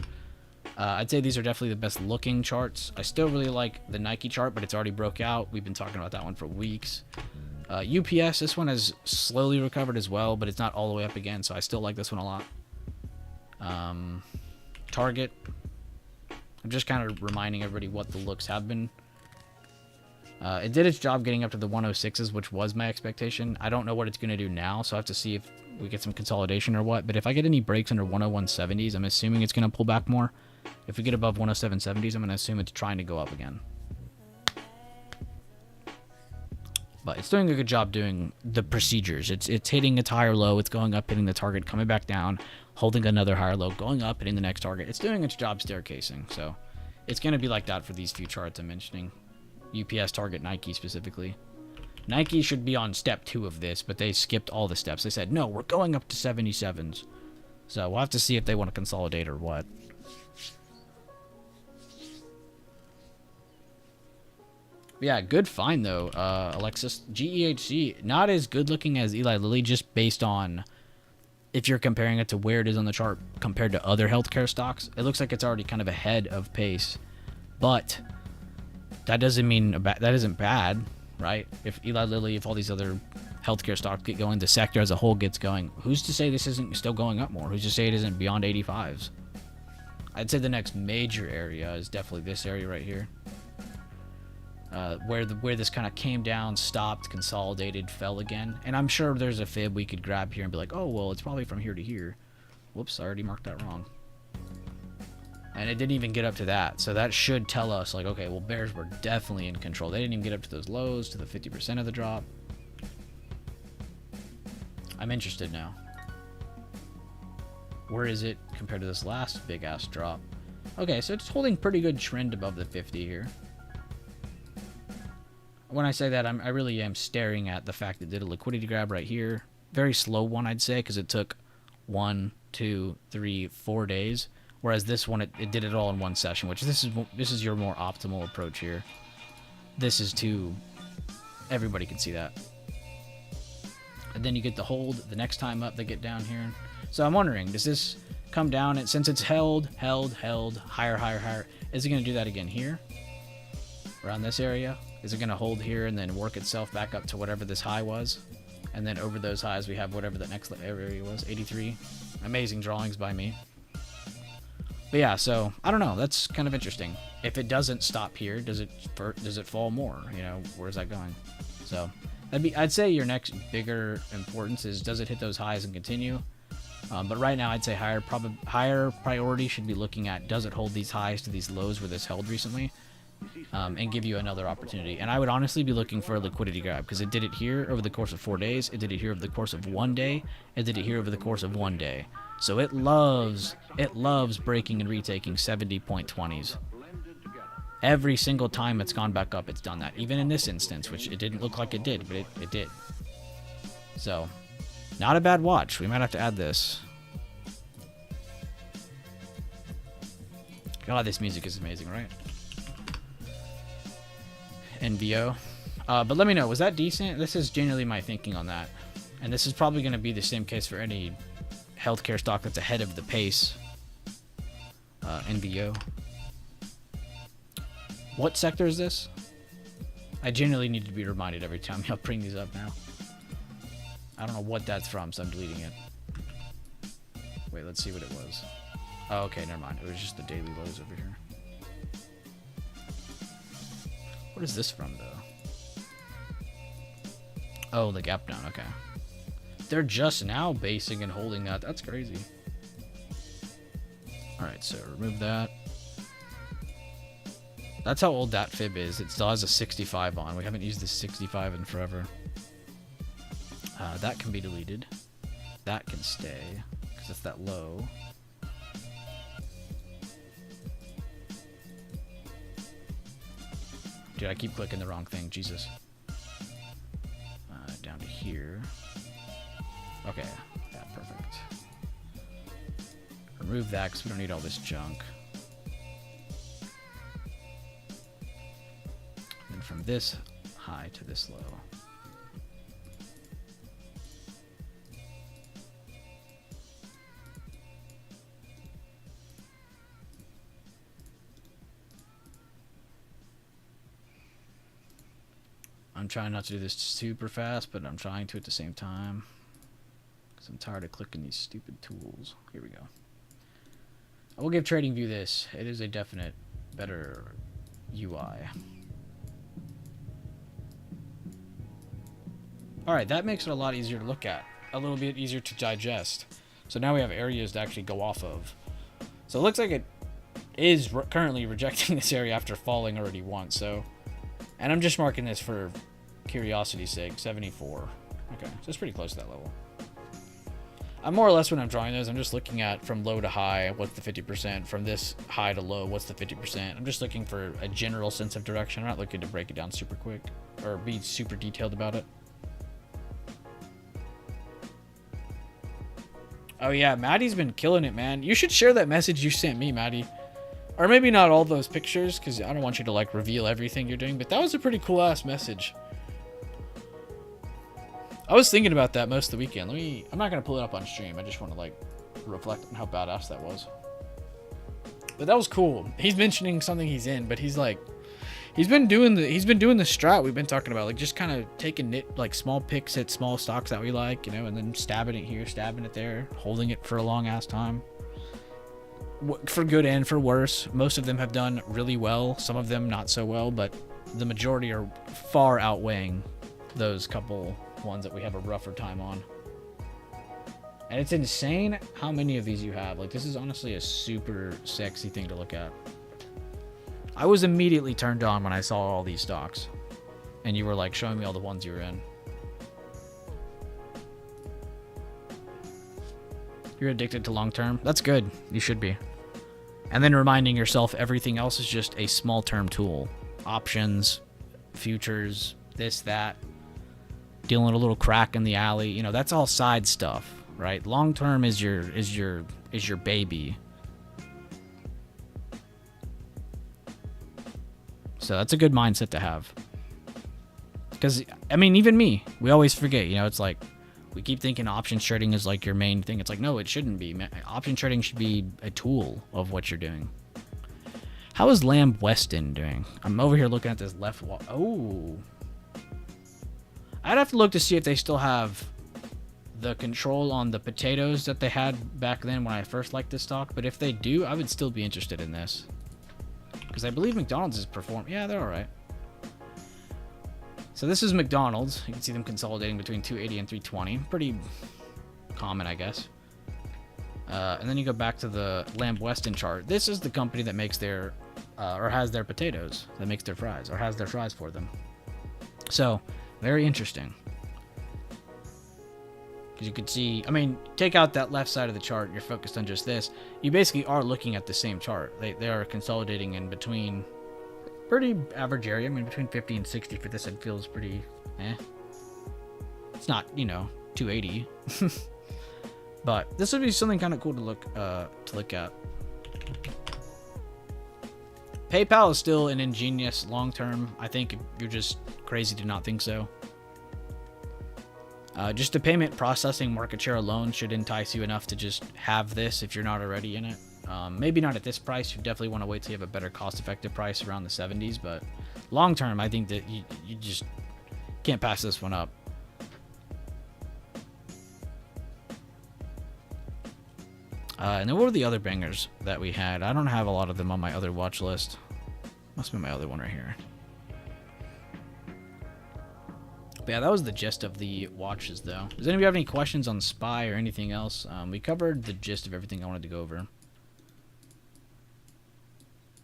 I'd say these are definitely the best looking charts. I still really like the Nike chart, but it's already broke out. We've been talking about that one for weeks. UPS, this one has slowly recovered as well, but it's not all the way up again, so I still like this one a lot. Target. I'm just kind of reminding everybody what the looks have been. It did its job getting up to the 106s, which was my expectation. I don't know what it's going to do now, so I have to see if we get some consolidation or what. But if I get any breaks under 101.70s, I'm assuming it's going to pull back more. If we get above 107.70s, I'm going to assume it's trying to go up again. But it's doing a good job doing the procedures. It's hitting its higher low, it's going up, hitting the target, coming back down, holding another higher low, going up, hitting the next target. It's doing its job staircasing, so it's going to be like that for these few charts I'm mentioning. UPS, Target, Nike specifically. Nike should be on step 2 of this, but they skipped all the steps. They said, no, we're going up to 77s. So we'll have to see if they want to consolidate or what. Yeah, good find though, Alexis. GEHC, not as good looking as Eli Lilly, just based on if you're comparing it to where it is on the chart compared to other healthcare stocks. It looks like it's already kind of ahead of pace. But that doesn't mean that isn't bad, right? If Eli Lilly, if all these other healthcare stocks get going, the sector as a whole gets going, who's to say this isn't still going up more? Who's to say it isn't beyond 85s? I'd say the next major area is definitely this area right here. Where this kind of came down, stopped, consolidated, fell again. And I'm sure there's a fib we could grab here and be like, oh, well, it's probably from here to here. Whoops, I already marked that wrong. And it didn't even get up to that. So that should tell us, like, okay, well, bears were definitely in control. They didn't even get up to those lows, to the 50% of the drop. I'm interested now. Where is it compared to this last big-ass drop? Okay, so it's holding pretty good trend above the 50 here. When I say that, I really am staring at the fact that it did a liquidity grab right here. Very slow one, I'd say, because it took 1, 2, 3, 4 days. Whereas this one, it did it all in one session, which this is your more optimal approach here. This is too... Everybody can see that. And then you get the hold the next time up, they get down here. So I'm wondering, does this come down? And since it's held, higher, higher, higher, is it going to do that again here? Around this area? Is it going to hold here and then work itself back up to whatever this high was? And then over those highs, we have whatever the next area was, 83. Amazing drawings by me. But yeah, so I don't know. That's kind of interesting. If it doesn't stop here, does it fall more? You know, where's that going? So I'd say your next bigger importance is, does it hit those highs and continue? But right now, I'd say higher priority should be looking at, does it hold these highs to these lows where this held recently? And give you another opportunity. And I would honestly be looking for a liquidity grab, because it did it here over the course of 4 days. It did it here over the course of 1 day. It did it here over the course of 1 day. So it loves breaking and retaking 70.20s. Every single time it's gone back up, it's done that. Even in this instance, which it didn't look like it did, but it did. So, not a bad watch. We might have to add this. God, this music is amazing, right? NVO. But let me know, was that decent? This is generally my thinking on that. And this is probably going to be the same case for any healthcare stock that's ahead of the pace. NVO. What sector is this? I genuinely need to be reminded every time I'll bring these up now. I don't know what that's from, so I'm deleting it. Wait, let's see what it was. Oh, okay, never mind. It was just the daily lows over here. What is this from, though? Oh, the gap down, okay. They're just now basing and holding that. That's crazy. Alright, so remove that. That's how old that fib is. It still has a 65 on. We haven't used this 65 in forever. That can be deleted. That can stay, because it's that low. Dude, I keep clicking the wrong thing. Jesus. Down to here. Okay. Yeah, perfect. Remove that because we don't need all this junk. And from this high to this low. I'm trying not to do this super fast, but I'm trying to at the same time. Because I'm tired of clicking these stupid tools. Here we go. I will give TradingView this. It is a definite better UI. Alright, that makes it a lot easier to look at. A little bit easier to digest. So now we have areas to actually go off of. So it looks like it is currently rejecting this area after falling already once. So, and I'm just marking this for curiosity's sake. 74. Okay, so it's pretty close to that level. I'm more or less, when I'm drawing those, I'm just looking at from low to high, what's the 50%? From this high to low, what's the 50%? I'm just looking for a general sense of direction. I'm not looking to break it down super quick or be super detailed about it. Oh yeah, Maddie's been killing it, man. You should share that message you sent me, Maddie. Or maybe not all those pictures, because I don't want you to like reveal everything you're doing, but that was a pretty cool ass message. I was thinking about that most of the weekend. I'm not going to pull it up on stream. I just want to like reflect on how badass that was. But that was cool. He's mentioning something he's in, but he's like, He's been doing the strat we've been talking about, like just kind of taking small picks at small stocks that we like, you know, and then stabbing it here, stabbing it there, holding it for a long ass time. For good and for worse, most of them have done really well. Some of them not so well, but the majority are far outweighing those couple ones that we have a rougher time on. And it's insane how many of these you have. Like, this is honestly a super sexy thing to look at. I was immediately turned on when I saw all these stocks. And you were like showing me all the ones you were in. You're addicted to long term? That's good. You should be. And then reminding yourself everything else is just a small term tool. Options, futures, this, that. Dealing with a little crack in the alley. You know, that's all side stuff, right? Long term is your baby. So that's a good mindset to have. Because, I mean, even me, we always forget, you know, it's like, we keep thinking options trading is like your main thing. It's like, no, it shouldn't be. Option trading should be a tool of what you're doing. How is Lamb Weston doing? I'm over here looking at this left wall. Oh. I'd have to look to see if they still have the control on the potatoes that they had back then when I first liked this stock. But if they do, I would still be interested in this. Because I believe McDonald's is performing. Yeah, they're all right. So this is McDonald's. You can see them consolidating between 280 and 320. Pretty common, I guess. And then you go back to the Lamb Weston chart. This is the company that makes their, or has their potatoes, that makes their fries, or has their fries for them. So, very interesting. Because you could see, I mean, take out that left side of the chart, you're focused on just this. You basically are looking at the same chart. They are consolidating in between pretty average area. I mean, between 50 and 60 for this, it feels pretty, It's not, you know, 280. But this would be something kind of cool to look at. PayPal is still an ingenious long-term. I think you're just crazy to not think so. Just the payment processing market share alone should entice you enough to just have this if you're not already in it. Maybe not at this price. You definitely want to wait till you have a better cost-effective price around the 70s. But long-term, I think that you just can't pass this one up. And then what were the other bangers that we had? I don't have a lot of them on my other watch list. Must be my other one right here. But yeah, that was the gist of the watches, though. Does anybody have any questions on SPY or anything else? We covered the gist of everything I wanted to go over.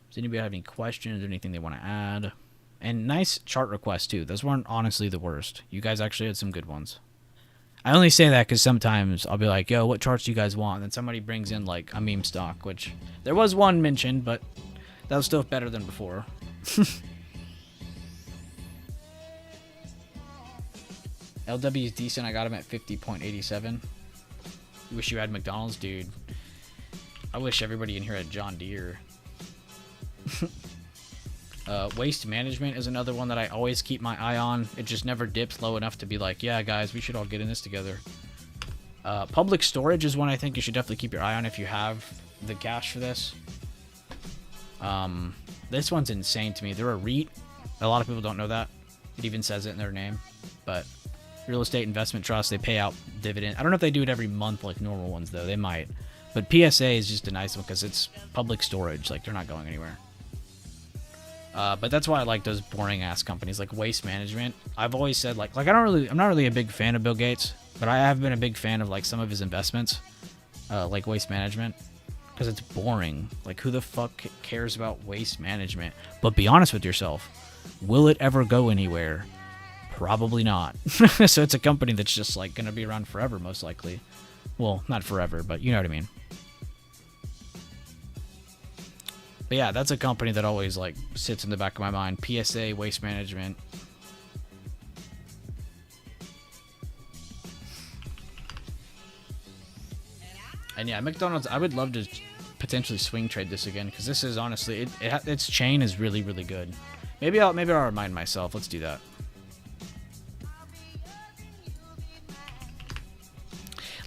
Does anybody have any questions or anything they want to add? And nice chart requests, too. Those weren't honestly the worst. You guys actually had some good ones. I only say that because sometimes I'll be like, yo, what charts do you guys want? And then somebody brings in, like, a meme stock, which there was one mentioned, but that was still better than before. LW is decent. I got him at 50.87. You wish you had McDonald's? Dude, I wish everybody in here had John Deere. Waste management is another one that I always keep my eye on. It just never dips low enough to be like, yeah, guys, we should all get in this together. Public storage is one I think you should definitely keep your eye on if you have the cash for this. This one's insane to me. They're a REIT. A lot of people don't know that. It even says it in their name. But real estate investment trust, they pay out dividend. I don't know if they do it every month like normal ones, though. They might. But PSA is just a nice one because it's public storage. Like, they're not going anywhere. But that's why I like those boring ass companies like Waste Management. I've always said I'm not really a big fan of Bill Gates, but I have been a big fan of like some of his investments, like Waste Management, because it's boring. Like, who the fuck cares about waste management? But be honest with yourself. Will it ever go anywhere? Probably not. So it's a company that's just like gonna be around forever, most likely. Well, not forever, but you know what I mean. But yeah, that's a company that always like sits in the back of my mind. PSA, Waste Management. And yeah, McDonald's, I would love to potentially swing trade this again because this is honestly, its chain is really, really good. Maybe I'll remind myself. Let's do that.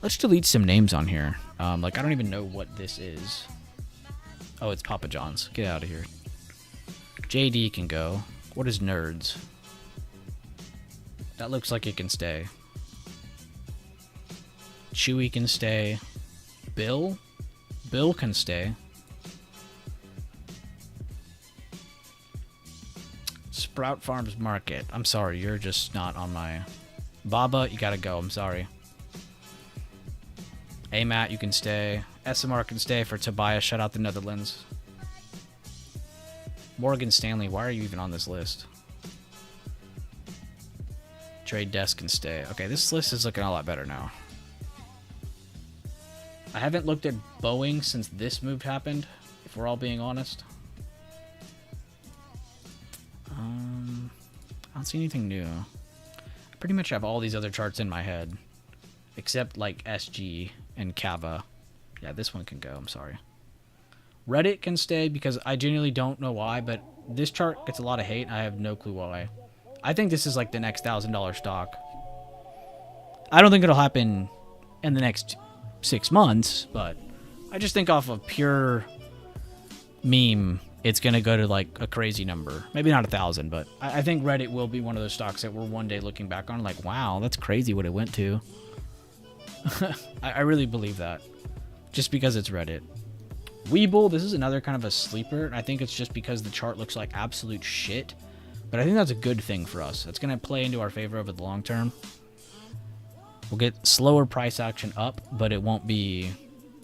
Let's delete some names on here. Like, I don't even know what this is. Oh, it's Papa John's. Get out of here. JD can go. What is Nerds? That looks like it can stay. Chewy can stay. Bill? Bill can stay. Sprout Farms Market. I'm sorry, you're just not on my... Baba, you gotta go. I'm sorry. AMAT, you can stay. SMR can stay for Tobias. Shout out the Netherlands. Morgan Stanley, why are you even on this list? Trade Desk can stay. Okay, this list is looking a lot better now. I haven't looked at Boeing since this move happened, if we're all being honest. I don't see anything new. I pretty much have all these other charts in my head. Except, like, SG and Kava. Yeah, this one can go, I'm sorry. Reddit can stay because I genuinely don't know why, but this chart gets a lot of hate. I have no clue why. I think this is, like, the next $1,000 stock. I don't think it'll happen in the next 6 months, but I just think off of pure meme, it's going to go to, like, a crazy number. Maybe not 1,000, but I think Reddit will be one of those stocks that we're one day looking back on like, wow, that's crazy what it went to. I really believe that. Just because it's Reddit. Webull, this is another kind of a sleeper. I think it's just because the chart looks like absolute shit. But I think that's a good thing for us. It's going to play into our favor over the long term. We'll get slower price action up, but it won't be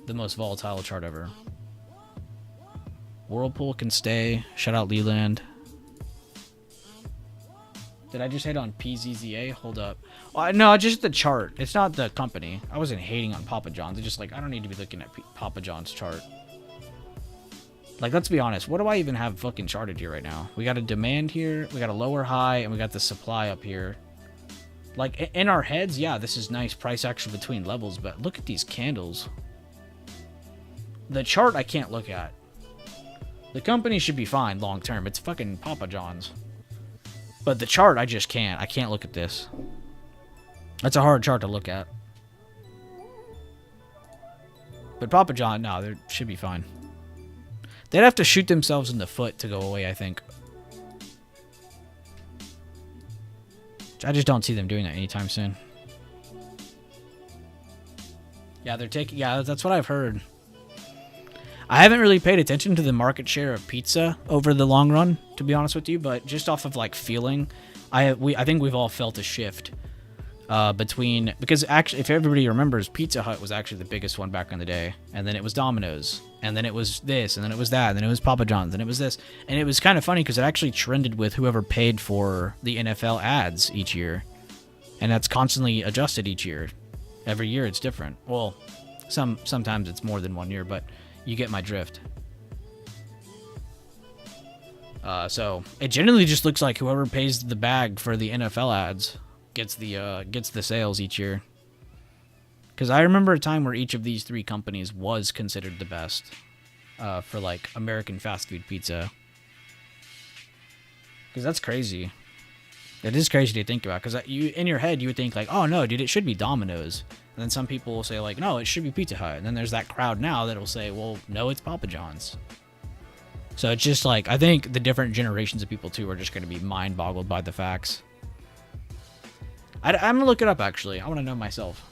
the most volatile chart ever. Whirlpool can stay. Shout out Leland. Did I just hate on PZZA? Hold up. No, just the chart. It's not the company. I wasn't hating on Papa John's. It's just like, I don't need to be looking at Papa John's chart. Like, let's be honest. What do I even have fucking charted here right now? We got a demand here. We got a lower high. And we got the supply up here. Like, in our heads, yeah, this is nice price action between levels. But look at these candles. The chart I can't look at. The company should be fine long term. It's fucking Papa John's. But the chart, I just can't. I can't look at this. That's a hard chart to look at. But Papa John, no, they should be fine. They'd have to shoot themselves in the foot to go away, I think. I just don't see them doing that anytime soon. Yeah, they're taking... Yeah, that's what I've heard. I haven't really paid attention to the market share of pizza over the long run, to be honest with you, but just off of, like, feeling, I think we've all felt a shift between... Because, actually, if everybody remembers, Pizza Hut was actually the biggest one back in the day, and then it was Domino's, and then it was this, and then it was that, and then it was Papa John's, and it was this. And it was kind of funny because it actually trended with whoever paid for the NFL ads each year, and that's constantly adjusted each year. Every year it's different. Well, sometimes it's more than 1 year, but... You get my drift. So it generally just looks like whoever pays the bag for the NFL ads gets the sales each year. Because I remember a time where each of these three companies was considered the best for like American fast food pizza. Because that's crazy. It is crazy to think about. Because you in your head you would think like, oh no, dude, it should be Domino's. And then some people will say like, no, it should be Pizza Hut. And then there's that crowd now that will say, well, no, it's Papa John's. So it's just like, I think the different generations of people too are just going to be mind boggled by the facts. I'm going to look it up actually. I want to know myself.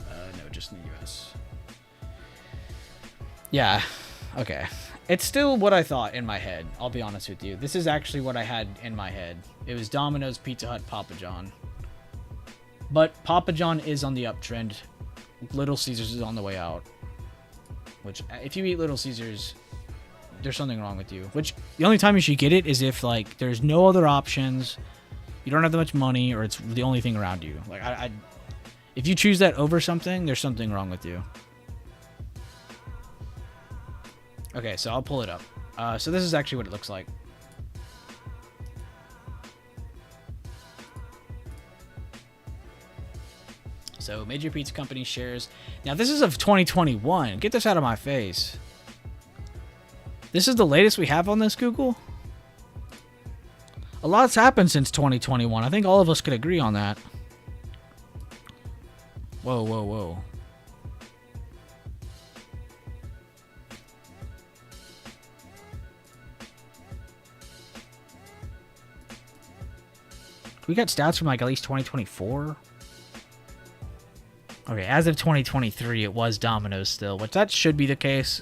No, just in the US. Yeah. Okay. It's still what I thought in my head. I'll be honest with you. This is actually what I had in my head. It was Domino's, Pizza Hut, Papa John. But Papa John is on the uptrend. Little Caesars is on the way out. Which, if you eat Little Caesars, there's something wrong with you. Which, the only time you should get it is if, like, there's no other options, you don't have that much money, or it's the only thing around you. Like, if you choose that over something, there's something wrong with you. Okay, so I'll pull it up. So this is actually what it looks like. So major pizza company shares. Now this is of 2021. Get this out of my face. This is the latest we have on this, Google? A lot's happened since 2021. I think all of us could agree on that. Whoa, whoa, whoa. We got stats from like at least 2024. Okay, as of 2023, it was Domino's still, which that should be the case.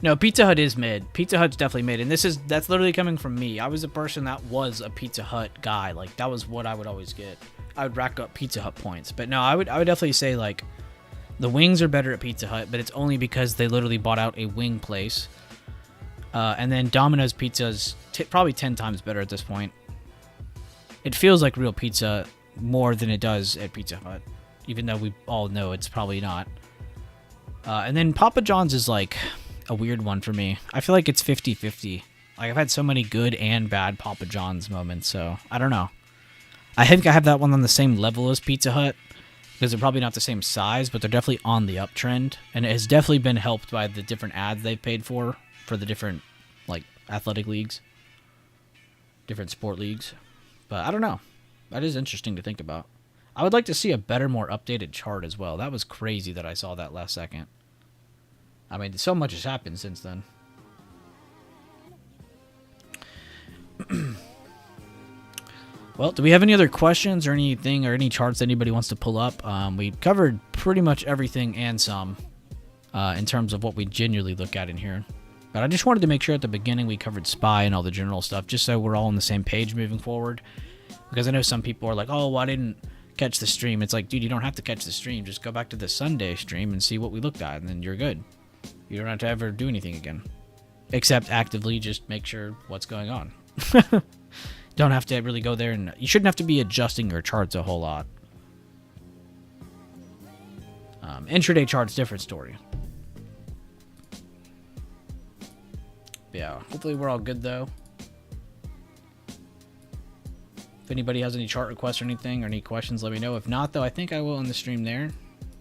No, Pizza Hut is mid. Pizza Hut's definitely mid, and that's literally coming from me. I was a person that was a Pizza Hut guy. Like, that was what I would always get. I would rack up Pizza Hut points. But no, I would definitely say, like, the wings are better at Pizza Hut, but it's only because they literally bought out a wing place. And then Domino's Pizza is probably 10 times better at this point. It feels like real pizza more than it does at Pizza Hut, even though we all know it's probably not. And then Papa John's is, like, a weird one for me. I feel like it's 50-50. Like, I've had so many good and bad Papa John's moments, so I don't know. I think I have that one on the same level as Pizza Hut, because they're probably not the same size, but they're definitely on the uptrend, and it has definitely been helped by the different ads they've paid for the different, like, athletic leagues, different sport leagues. But I don't know. That is interesting to think about. I would like to see a better, more updated chart as well. That was crazy that I saw that last second. I mean, so much has happened since then. Well, do we have any other questions or anything or any charts anybody wants to pull up? We covered pretty much everything and some in terms of what we genuinely look at in here. But I just wanted to make sure at the beginning we covered SPY and all the general stuff, just so we're all on the same page moving forward. Because I know some people are like, oh, well, I didn't catch the stream. It's like, dude, you don't have to catch the stream. Just go back to the Sunday stream and see what we looked at, and then you're good. You don't have to ever do anything again. Except actively just make sure what's going on. Don't have to really go there, and you shouldn't have to be adjusting your charts a whole lot. Intraday charts, different story. Yeah, hopefully we're all good, though. If anybody has any chart requests or anything, or any questions, let me know. If not, though, I think I will end the stream there.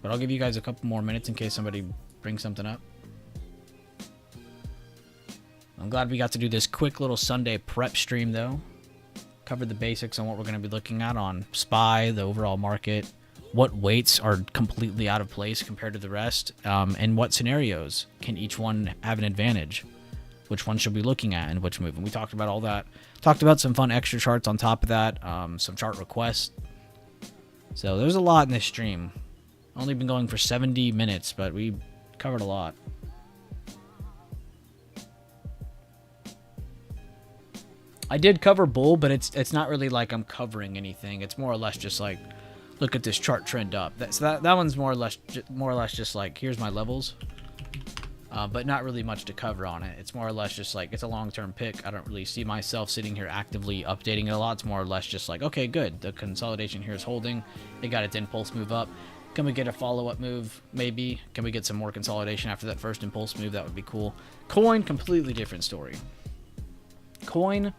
But I'll give you guys a couple more minutes in case somebody brings something up. I'm glad we got to do this quick little Sunday prep stream, though. Covered the basics on what we're going to be looking at on SPY, the overall market, what weights are completely out of place compared to the rest, and what scenarios can each one have an advantage. Which one should we be looking at and which move? And we talked about all that. Talked about some fun extra charts on top of that, some chart requests. So there's a lot in this stream. Only been going for 70 minutes, but we covered a lot. I did cover bull, but it's not really like I'm covering anything. It's more or less just like, look at this chart trend up. That one's more or less just like, here's my levels. But not really much to cover on it. It's more or less just like, it's a long-term pick. I don't really see myself sitting here actively updating it a lot. It's more or less just like, okay, good. The consolidation here is holding. It got its impulse move up. Can we get a follow-up move? Maybe. Can we get some more consolidation after that first impulse move? That would be cool. Coin, completely different story. Coin.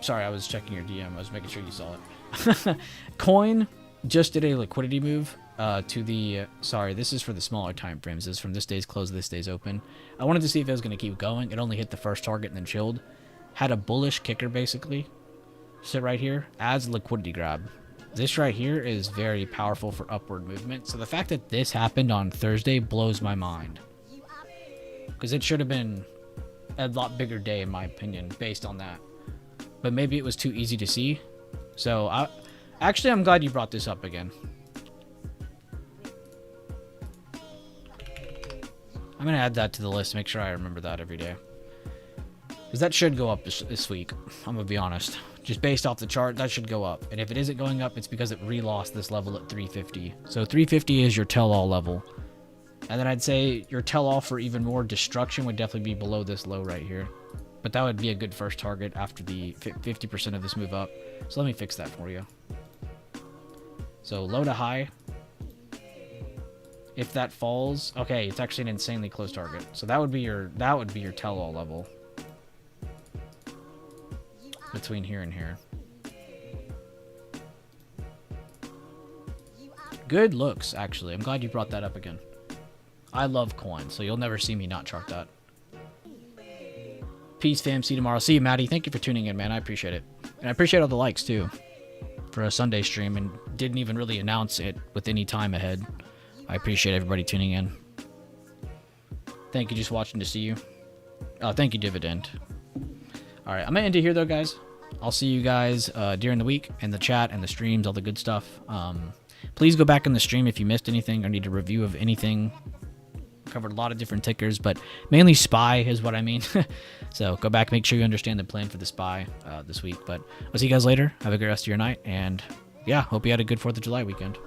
Sorry, I was checking your DM. I was making sure you saw it. Coin just did a liquidity move. To the sorry, this is for the smaller time frames. This is from this day's close to this day's open. I wanted to see if it was going to keep going. It only hit the first target and then chilled. Had a bullish kicker basically. Sit right here, adds liquidity grab. This right here is very powerful for upward movement. So the fact that this happened on Thursday blows my mind, because it should have been a lot bigger day in my opinion based on that. But maybe it was too easy to see. So I'm glad you brought this up again. I'm going to add that to the list, make sure I remember that every day. Because that should go up this week, I'm going to be honest. Just based off the chart, that should go up. And if it isn't going up, it's because it re-lost this level at 350. So 350 is your tell-all level. And then I'd say your tell-all for even more destruction would definitely be below this low right here. But that would be a good first target after the 50% of this move up. So let me fix that for you. So low to high. If that falls, okay, it's actually an insanely close target. So that would be your tell-all level between here and here. Good looks, actually. I'm glad you brought that up again. I love coins, so you'll never see me not chart that. Peace, fam. See you tomorrow. See you, Maddie. Thank you for tuning in, man. I appreciate it. And I appreciate all the likes, too, for a Sunday stream, and didn't even really announce it with any time ahead. I appreciate everybody tuning in. Thank you, just watching to see you. Oh, thank you, Dividend. All right, I'm going to end it here, though, guys. I'll see you guys during the week in the chat and the streams, all the good stuff. Please go back in the stream if you missed anything or need a review of anything. Covered a lot of different tickers, but mainly SPY is what I mean. So go back, make sure you understand the plan for the SPY this week. But I'll see you guys later. Have a good rest of your night. And yeah, hope you had a good 4th of July weekend.